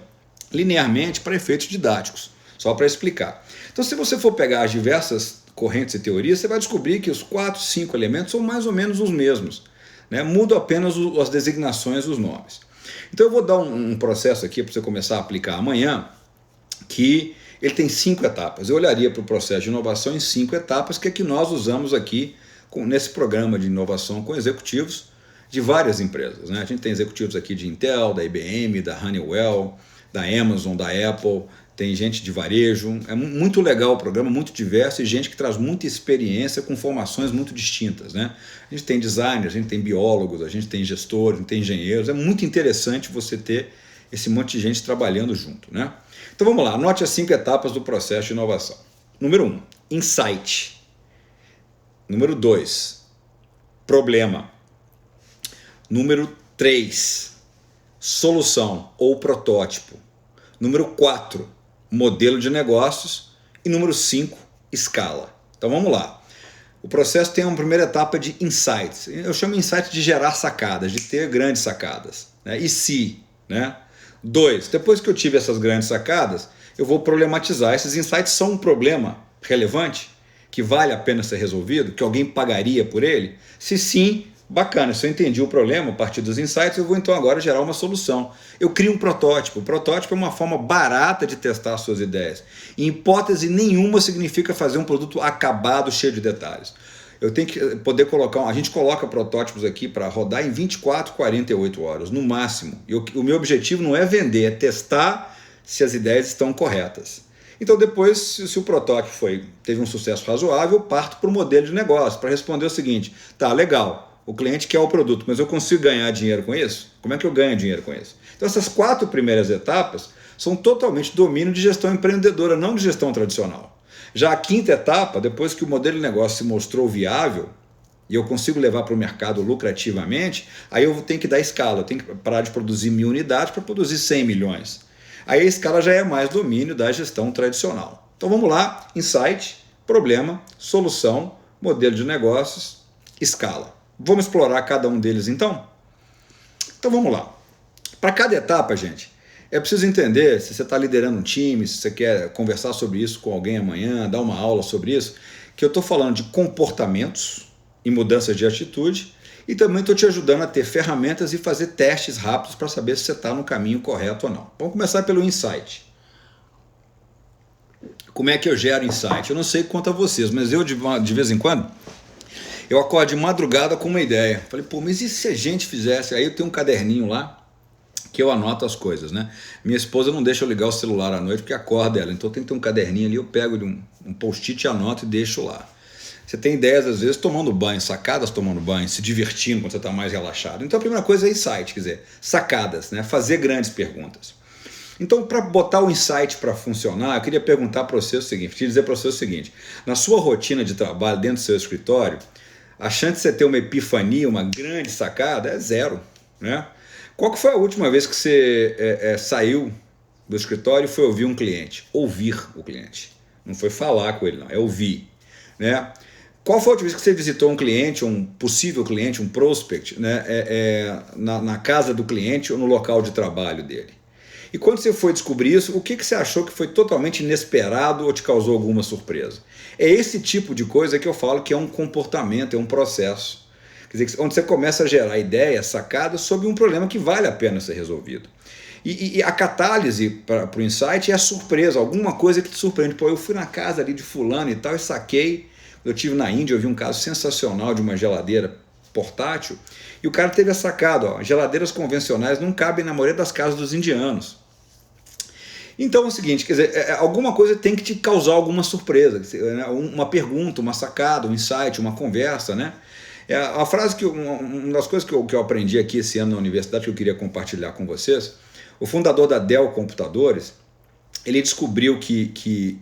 linearmente para efeitos didáticos, só para explicar. Então, se você for pegar as diversas correntes e teorias, você vai descobrir que os 4, 5 elementos são mais ou menos os mesmos, né? Mudam apenas as designações dos nomes. Então, eu vou dar um processo aqui para você começar a aplicar amanhã, que ele tem 5 etapas. Eu olharia para o processo de inovação em 5 etapas, que é que nós usamos aqui nesse programa de inovação com executivos de várias empresas, né? A gente tem executivos aqui de Intel, da IBM, da Honeywell, da Amazon, da Apple, tem gente de varejo. É muito legal o programa, muito diverso, e gente que traz muita experiência com formações muito distintas, né? A gente tem designers, a gente tem biólogos, a gente tem gestores, a gente tem engenheiros. É muito interessante você ter esse monte de gente trabalhando junto, né? Então vamos lá, anote as 5 etapas do processo de inovação. Número 1, insight. Número 2, problema. Número 3, solução ou protótipo. Número 4, modelo de negócios. E número 5, escala. Então vamos lá. O processo tem uma primeira etapa de insights. Eu chamo insight de gerar sacadas, de ter grandes sacadas, né? E se, né? 2, depois que eu tive essas grandes sacadas, eu vou problematizar. Esses insights são um problema relevante, que vale a pena ser resolvido, que alguém pagaria por ele? Se sim, bacana, se eu entendi o problema a partir dos insights, eu vou então agora gerar uma solução. Eu crio um protótipo. O protótipo é uma forma barata de testar as suas ideias. Em hipótese nenhuma significa fazer um produto acabado, cheio de detalhes. Eu tenho que poder colocar, a gente coloca protótipos aqui para rodar em 24, 48 horas, no máximo. E o meu objetivo não é vender, é testar se as ideias estão corretas. Então depois, se o protótipo teve um sucesso razoável, eu parto para o modelo de negócio, para responder o seguinte: tá, legal, o cliente quer o produto, mas eu consigo ganhar dinheiro com isso? Como é que eu ganho dinheiro com isso? Então essas 4 primeiras etapas são totalmente domínio de gestão empreendedora, não de gestão tradicional. Já a 5ª etapa, depois que o modelo de negócio se mostrou viável e eu consigo levar para o mercado lucrativamente, aí eu tenho que dar escala, eu tenho que parar de produzir 1000 unidades para produzir 100 milhões. Aí a escala já é mais domínio da gestão tradicional. Então vamos lá, insight, problema, solução, modelo de negócios, escala. Vamos explorar cada um deles então? Então vamos lá. Para cada etapa, gente, é preciso entender se você está liderando um time, se você quer conversar sobre isso com alguém amanhã, dar uma aula sobre isso, que eu estou falando de comportamentos e mudanças de atitude, e também estou te ajudando a ter ferramentas e fazer testes rápidos para saber se você está no caminho correto ou não. Vamos começar pelo insight. Como é que eu gero insight? Eu não sei quanto a vocês, mas eu de vez em quando eu acordo de madrugada com uma ideia. Falei, pô, mas e se a gente fizesse? Aí eu tenho um caderninho lá que eu anoto as coisas, né? Minha esposa não deixa eu ligar o celular à noite porque acorda ela. Então tem que ter um caderninho ali, eu pego de um post-it, anoto e deixo lá. Você tem ideias, às vezes, tomando banho, sacadas tomando banho, se divertindo quando você está mais relaxado. Então a primeira coisa é insight, quer dizer, sacadas, né? Fazer grandes perguntas. Então, para botar o insight para funcionar, eu queria perguntar para você o seguinte, queria dizer para você o seguinte: na sua rotina de trabalho, dentro do seu escritório, a chance de você ter uma epifania, uma grande sacada, é 0, né? Qual que foi a última vez que você saiu do escritório e foi ouvir um cliente? Ouvir o cliente. Não foi falar com ele, não, é ouvir, né? Qual foi a última vez que você visitou um cliente, um possível cliente, um prospect, né? Na casa do cliente ou no local de trabalho dele? E quando você foi descobrir isso, o que você achou que foi totalmente inesperado ou te causou alguma surpresa? É esse tipo de coisa que eu falo que é um comportamento, é um processo. Quer dizer, onde você começa a gerar ideias, sacadas sobre um problema que vale a pena ser resolvido. E a catálise para o insight é a surpresa, alguma coisa que te surpreende. Pô, eu fui na casa ali de fulano e tal e saquei. Eu estive na Índia, eu vi um caso sensacional de uma geladeira portátil e o cara teve a sacada, ó, geladeiras convencionais não cabem na maioria das casas dos indianos. Então é o seguinte, quer dizer, alguma coisa tem que te causar alguma surpresa, uma pergunta, uma sacada, um insight, uma conversa, né? A frase uma das coisas que eu aprendi aqui esse ano na universidade, que eu queria compartilhar com vocês, o fundador da Dell Computadores, ele descobriu que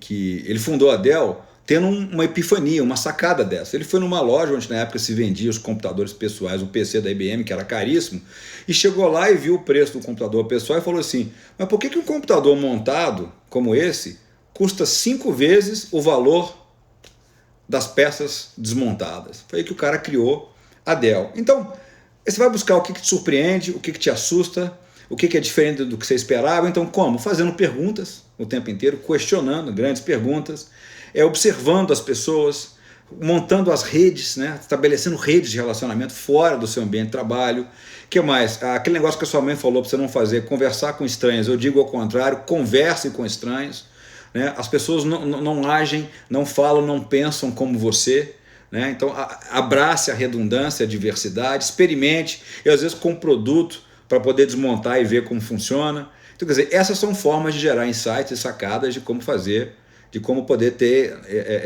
ele fundou a Dell tendo uma epifania, uma sacada dessa. Ele foi numa loja onde na época se vendia os computadores pessoais, o PC da IBM, que era caríssimo, e chegou lá e viu o preço do computador pessoal e falou assim, mas por que um computador montado como esse custa 5 vezes o valor das peças desmontadas? Foi aí que o cara criou a Dell. Então, você vai buscar o que te surpreende, o que te assusta, o que é diferente do que você esperava. Então, como? Fazendo perguntas o tempo inteiro, questionando grandes perguntas, observando as pessoas, montando as redes, né? Estabelecendo redes de relacionamento fora do seu ambiente de trabalho. O que mais? Aquele negócio que a sua mãe falou para você não fazer, conversar com estranhos. Eu digo ao contrário, converse com estranhos. Né? As pessoas não agem, não falam, não pensam como você. Né? Então, abrace a redundância, a diversidade, experimente, e às vezes com um produto para poder desmontar e ver como funciona. Então, quer dizer, essas são formas de gerar insights e sacadas de como fazer, de como poder ter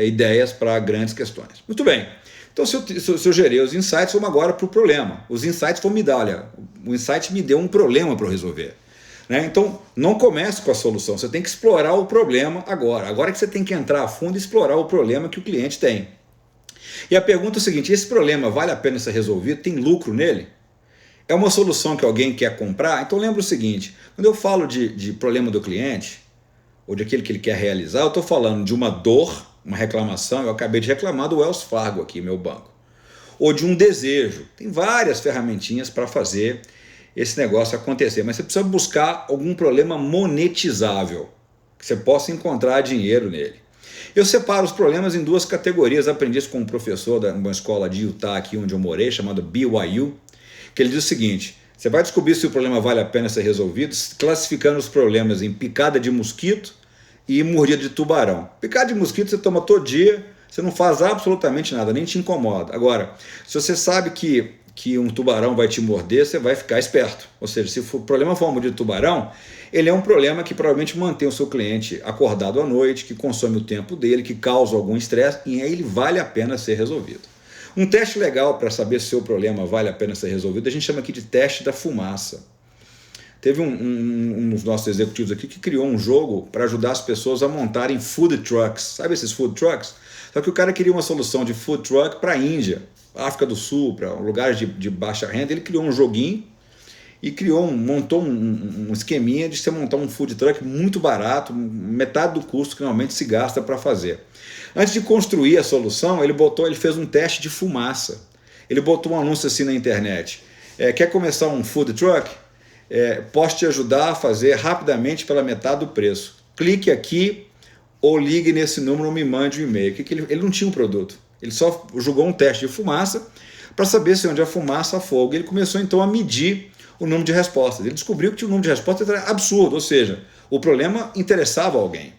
ideias para grandes questões. Muito bem. Então, se eu gerei os insights, vamos agora para o problema. Os insights vão me dar, olha, o insight me deu um problema para eu resolver. Né? Então, não comece com a solução, você tem que explorar o problema agora. Agora que você tem que entrar a fundo e explorar o problema que o cliente tem. E a pergunta é a seguinte, esse problema vale a pena ser resolvido? Tem lucro nele? É uma solução que alguém quer comprar? Então lembra o seguinte, quando eu falo de problema do cliente, ou de aquilo que ele quer realizar, eu estou falando de uma dor, uma reclamação, eu acabei de reclamar do Wells Fargo aqui, meu banco, ou de um desejo. Tem várias ferramentinhas para fazer esse negócio acontecer, mas você precisa buscar algum problema monetizável, que você possa encontrar dinheiro nele. Eu separo os problemas em duas categorias, aprendi isso com um professor de uma escola de Utah, aqui onde eu morei, chamada BYU, que ele diz o seguinte, você vai descobrir se o problema vale a pena ser resolvido classificando os problemas em picada de mosquito e mordida de tubarão. Picada de mosquito você toma todo dia, você não faz absolutamente nada, nem te incomoda. Agora, se você sabe que um tubarão vai te morder, você vai ficar esperto. Ou seja, se o problema for uma mordida de tubarão, ele é um problema que provavelmente mantém o seu cliente acordado à noite, que consome o tempo dele, que causa algum estresse, e aí ele vale a pena ser resolvido. Um teste legal para saber se o seu problema vale a pena ser resolvido, a gente chama aqui de teste da fumaça. Teve um dos nossos executivos aqui que criou um jogo para ajudar as pessoas a montarem food trucks. Sabe esses food trucks? Só que o cara queria uma solução de food truck para a Índia, África do Sul, para lugares de baixa renda. Ele criou um joguinho e montou um esqueminha de você montar um food truck muito barato, metade do custo que normalmente se gasta para fazer. Antes de construir a solução, ele fez um teste de fumaça. Ele botou um anúncio assim na internet. Quer começar um food truck? Posso te ajudar a fazer rapidamente pela metade do preço. Clique aqui ou ligue nesse número ou me mande um e-mail. Ele não tinha um produto. Ele só jogou um teste de fumaça para saber se onde a fumaça há fogo. Ele começou então a medir o número de respostas. Ele descobriu que o número de respostas era absurdo, ou seja, o problema interessava alguém.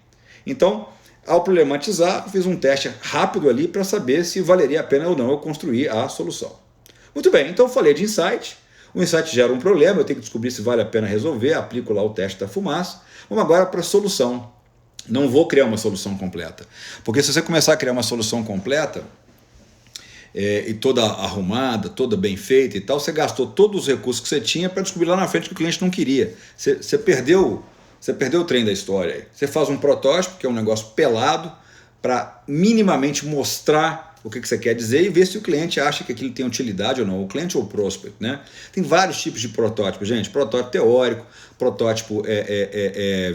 Então, ao problematizar, fiz um teste rápido ali para saber se valeria a pena ou não eu construir a solução. Muito bem, então eu falei de insight. O insight gera um problema, eu tenho que descobrir se vale a pena resolver, aplico lá o teste da fumaça. Vamos agora para a solução. Não vou criar uma solução completa. Porque se você começar a criar uma solução completa, e toda arrumada, toda bem feita e tal, você gastou todos os recursos que você tinha para descobrir lá na frente que o cliente não queria. Você perdeu o trem da história aí. Você faz um protótipo, que é um negócio pelado, para minimamente mostrar o que você quer dizer e ver se o cliente acha que aquilo tem utilidade ou não, o cliente ou o prospect, né? Tem vários tipos de protótipo, gente. Protótipo teórico, protótipo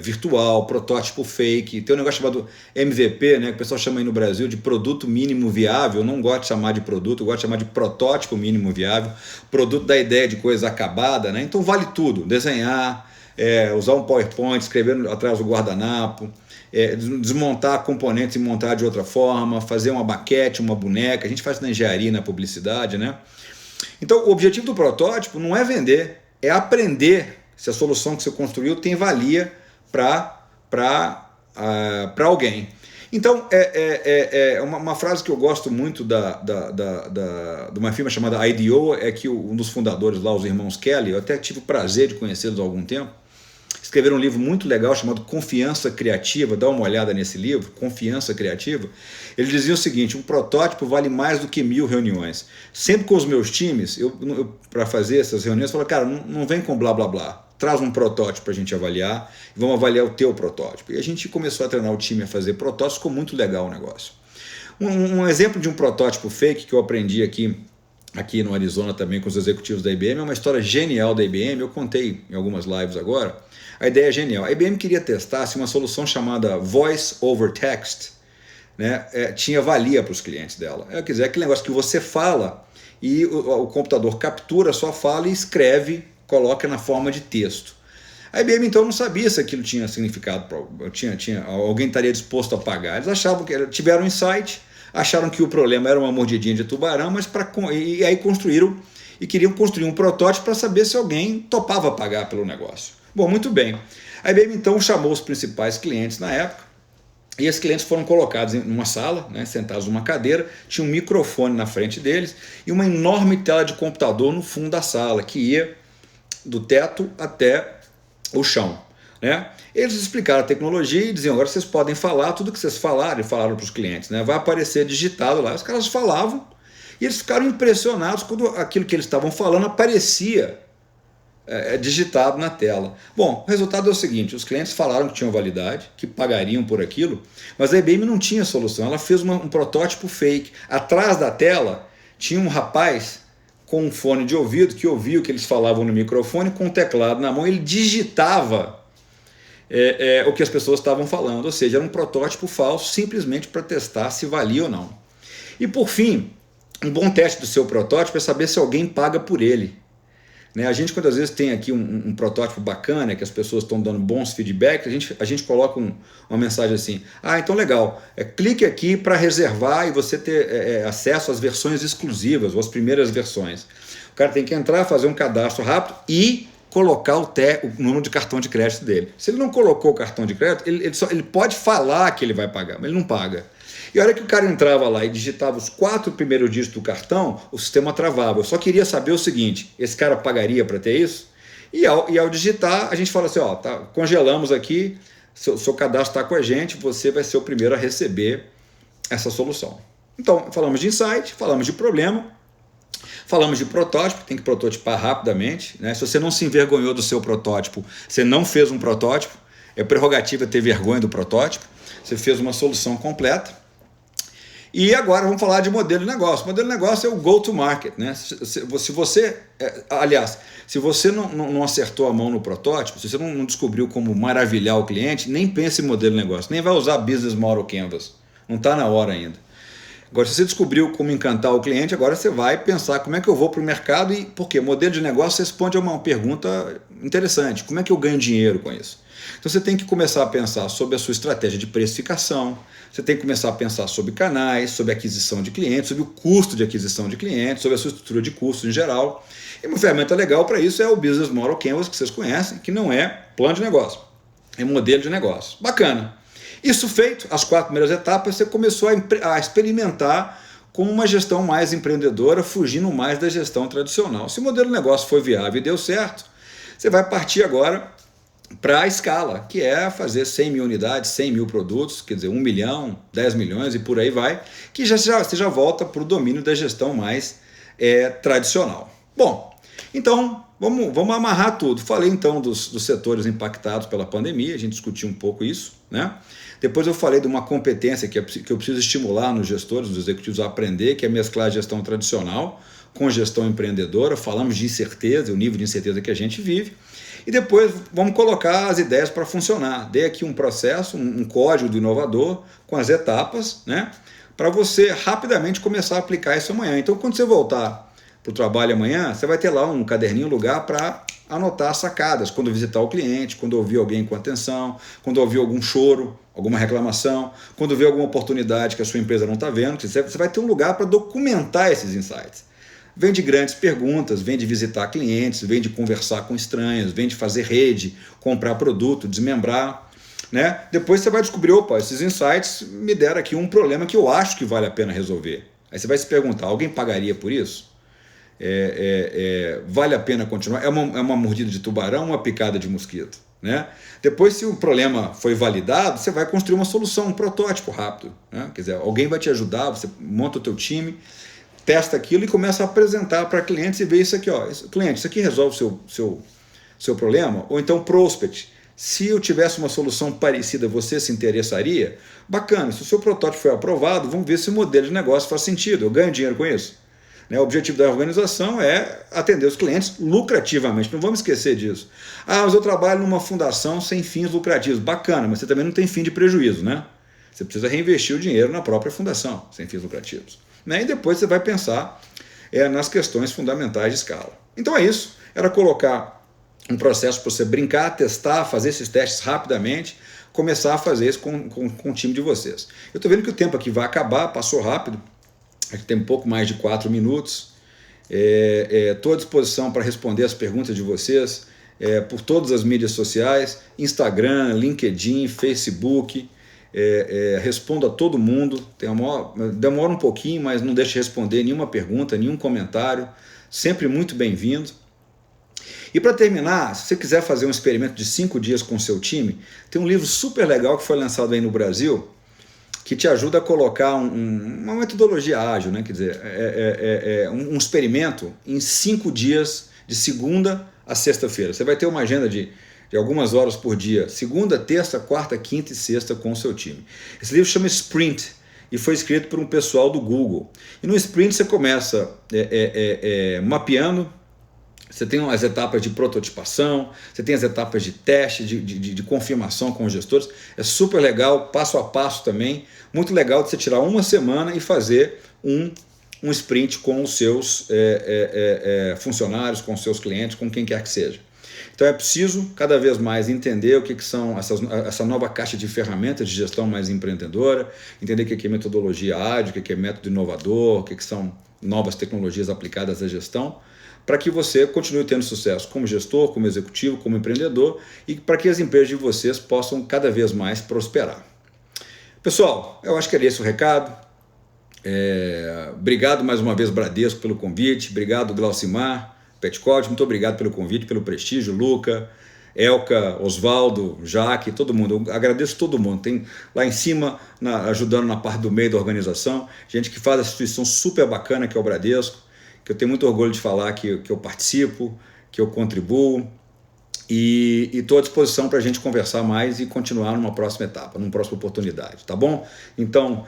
virtual, protótipo fake. Tem um negócio chamado MVP, né, que o pessoal chama aí no Brasil de produto mínimo viável. Eu não gosto de chamar de produto, eu gosto de chamar de protótipo mínimo viável. Produto da ideia de coisa acabada, né? Então vale tudo. Desenhar, usar um PowerPoint, escrever atrás do guardanapo, desmontar componentes e montar de outra forma, fazer uma baquete, uma boneca. A gente faz na engenharia, na publicidade, né? Então o objetivo do protótipo não é vender, é aprender se a solução que você construiu tem valia para alguém. Então uma frase que eu gosto muito de uma firma chamada IDEO, é que um dos fundadores lá, os irmãos Kelly, eu até tive o prazer de conhecê-los há algum tempo, escreveram um livro muito legal chamado Confiança Criativa. Dá uma olhada nesse livro, Confiança Criativa. Ele dizia o seguinte: um protótipo vale mais do que 1000 reuniões. Sempre com os meus times, eu para fazer essas reuniões, eu falo, cara, não vem com blá blá blá. Traz um protótipo para a gente avaliar e vamos avaliar o teu protótipo. E a gente começou a treinar o time a fazer protótipos, ficou muito legal o negócio. Um exemplo de um protótipo fake que eu aprendi aqui no Arizona também com os executivos da IBM, é uma história genial da IBM, eu contei em algumas lives agora. A ideia é genial. A IBM queria testar se uma solução chamada Voice over Text, né, tinha valia para os clientes dela. Quer dizer, aquele negócio que você fala e o computador captura a sua fala e escreve, coloca na forma de texto. A IBM então não sabia se aquilo tinha significado, alguém estaria disposto a pagar. Eles achavam que tiveram um insight, acharam que o problema era uma mordidinha de tubarão, mas e aí construíram e queriam construir um protótipo para saber se alguém topava pagar pelo negócio. Bom, muito bem. A IBM então chamou os principais clientes na época e esses clientes foram colocados em uma sala, né, sentados numa cadeira, tinha um microfone na frente deles e uma enorme tela de computador no fundo da sala que ia do teto até o chão, né? Eles explicaram a tecnologia e diziam, agora vocês podem falar tudo que vocês falaram para os clientes, né? Vai aparecer digitado lá. Os caras falavam e eles ficaram impressionados quando aquilo que eles estavam falando aparecia digitado na tela. Bom, o resultado é o seguinte, os clientes falaram que tinham validade, que pagariam por aquilo, mas a IBM não tinha solução, ela fez um protótipo fake. Atrás da tela tinha um rapaz com um fone de ouvido que ouvia o que eles falavam no microfone, com um teclado na mão, ele digitava o que as pessoas estavam falando, ou seja, era um protótipo falso, simplesmente para testar se valia ou não. E por fim, um bom teste do seu protótipo é saber se alguém paga por ele. Né? A gente, quando às vezes tem aqui um protótipo bacana, que as pessoas estão dando bons feedbacks, a gente coloca uma mensagem assim, então legal, clique aqui para reservar e você ter acesso às versões exclusivas, ou às primeiras versões. O cara tem que entrar, fazer um cadastro rápido e colocar o número de cartão de crédito dele. Se ele não colocou o cartão de crédito, ele pode falar que ele vai pagar, mas ele não paga. E a hora que o cara entrava lá e digitava os 4 primeiros dígitos do cartão, o sistema travava. Eu só queria saber o seguinte, esse cara pagaria para ter isso? E ao digitar, a gente fala assim, congelamos aqui, seu cadastro está com a gente, você vai ser o primeiro a receber essa solução. Então, falamos de insight, falamos de problema, falamos de protótipo, tem que prototipar rapidamente, né? Se você não se envergonhou do seu protótipo, você não fez um protótipo, é prerrogativa ter vergonha do protótipo, você fez uma solução completa. E agora vamos falar de modelo de negócio. O modelo de negócio é o go-to-market, né? Se você não acertou a mão no protótipo, se você não descobriu como maravilhar o cliente, nem pense em modelo de negócio, nem vai usar Business Model Canvas. Não está na hora ainda. Agora, se você descobriu como encantar o cliente, agora você vai pensar como é que eu vou para o mercado e por quê? Modelo de negócio responde a uma pergunta interessante. Como é que eu ganho dinheiro com isso? Então você tem que começar a pensar sobre a sua estratégia de precificação, você tem que começar a pensar sobre canais, sobre aquisição de clientes, sobre o custo de aquisição de clientes, sobre a sua estrutura de custos em geral. E uma ferramenta legal para isso é o Business Model Canvas, que vocês conhecem, que não é plano de negócio, é modelo de negócio. Bacana. Isso feito, as 4 primeiras etapas, você começou a experimentar com uma gestão mais empreendedora, fugindo mais da gestão tradicional. Se o modelo de negócio foi viável e deu certo, você vai partir agora para a escala, que é fazer 100 mil unidades, 100 mil produtos, quer dizer, 1 milhão, 10 milhões e por aí vai, que você já volta para o domínio da gestão mais tradicional. Bom, então vamos amarrar tudo. Falei então dos setores impactados pela pandemia, a gente discutiu um pouco isso, né? Depois eu falei de uma competência que eu preciso estimular nos gestores, nos executivos a aprender, que é mesclar a gestão tradicional com gestão empreendedora. Falamos de incerteza, o nível de incerteza que a gente vive. E depois vamos colocar as ideias para funcionar. Dei aqui um processo, um código do inovador com as etapas, né? Para você rapidamente começar a aplicar isso amanhã. Então, quando você voltar para o trabalho amanhã, você vai ter lá um caderninho, um lugar para anotar sacadas. Quando visitar o cliente, quando ouvir alguém com atenção, quando ouvir algum choro, alguma reclamação, quando ver alguma oportunidade que a sua empresa não está vendo, você vai ter um lugar para documentar esses insights. Vem de grandes perguntas, vem de visitar clientes, vem de conversar com estranhos, vem de fazer rede, comprar produto, desmembrar, né? Depois você vai descobrir, esses insights me deram aqui um problema que eu acho que vale a pena resolver. Aí você vai se perguntar, alguém pagaria por isso? Vale a pena continuar? É uma mordida de tubarão ou uma picada de mosquito? Né? Depois, se o problema foi validado, você vai construir uma solução, um protótipo rápido, né? Quer dizer, alguém vai te ajudar, você monta o teu time, testa aquilo e começa a apresentar para clientes e ver isso aqui, cliente, isso aqui resolve o seu problema? Ou então prospect, Se eu tivesse uma solução parecida, você se interessaria? Bacana, se o seu protótipo foi aprovado, vamos ver se o modelo de negócio faz sentido, eu ganho dinheiro com isso. O objetivo da organização é atender os clientes lucrativamente, não vamos esquecer disso. Ah, mas eu trabalho numa fundação sem fins lucrativos. Bacana, mas você também não tem fim de prejuízo, né? Você precisa reinvestir o dinheiro na própria fundação, sem fins lucrativos. E depois você vai pensar nas questões fundamentais de escala. Então é isso, era colocar um processo para você brincar, testar, fazer esses testes rapidamente, começar a fazer isso com o time de vocês. Eu estou vendo que o tempo aqui vai acabar, passou rápido. Aqui tem um pouco mais de 4 minutos. Estou à disposição para responder as perguntas de vocês por todas as mídias sociais, Instagram, LinkedIn, Facebook. Respondo a todo mundo. Demora um pouquinho, mas não deixe de responder nenhuma pergunta, nenhum comentário. Sempre muito bem-vindo. E para terminar, se você quiser fazer um experimento de 5 dias com o seu time, tem um livro super legal que foi lançado aí no Brasil, que te ajuda a colocar uma metodologia ágil, né? Quer dizer, um experimento em 5 dias, de segunda a sexta-feira. Você vai ter uma agenda de algumas horas por dia, segunda, terça, quarta, quinta e sexta com o seu time. Esse livro chama Sprint e foi escrito por um pessoal do Google. E no Sprint você começa mapeando. Você tem as etapas de prototipação, você tem as etapas de teste, de confirmação com os gestores. É super legal, passo a passo também. Muito legal de você tirar uma semana e fazer um sprint com os seus funcionários, com os seus clientes, com quem quer que seja. Então é preciso cada vez mais entender o que são essa nova caixa de ferramentas de gestão mais empreendedora, entender o que é metodologia ágil, o que é método inovador, o que são novas tecnologias aplicadas à gestão, para que você continue tendo sucesso como gestor, como executivo, como empreendedor e para que as empresas de vocês possam cada vez mais prosperar. Pessoal, eu acho que era esse o recado. Obrigado mais uma vez, Bradesco, pelo convite. Obrigado, Glaucimar, Petkold, muito obrigado pelo convite, pelo prestígio, Luca, Elka, Osvaldo, Jaque, todo mundo. Eu agradeço todo mundo. Tem lá em cima, ajudando na parte do meio da organização, gente que faz a instituição super bacana que é o Bradesco, que eu tenho muito orgulho de falar que eu participo, que eu contribuo e estou à disposição para a gente conversar mais e continuar numa próxima etapa, numa próxima oportunidade, tá bom? Então,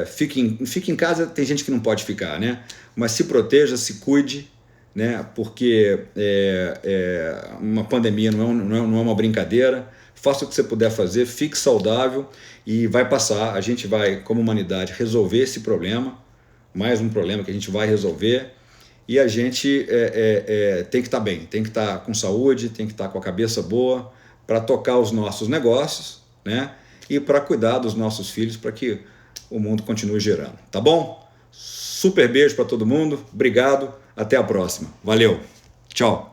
fique em casa, tem gente que não pode ficar, né? Mas se proteja, se cuide, né? Porque uma pandemia não é uma brincadeira. Faça o que você puder fazer, fique saudável e vai passar. A gente vai, como humanidade, resolver esse problema. Mais um problema que a gente vai resolver e a gente tem que estar bem, tem que estar com saúde, tem que estar com a cabeça boa para tocar os nossos negócios, né? E para cuidar dos nossos filhos para que o mundo continue girando, tá bom? Super beijo para todo mundo, obrigado, até a próxima, valeu, tchau!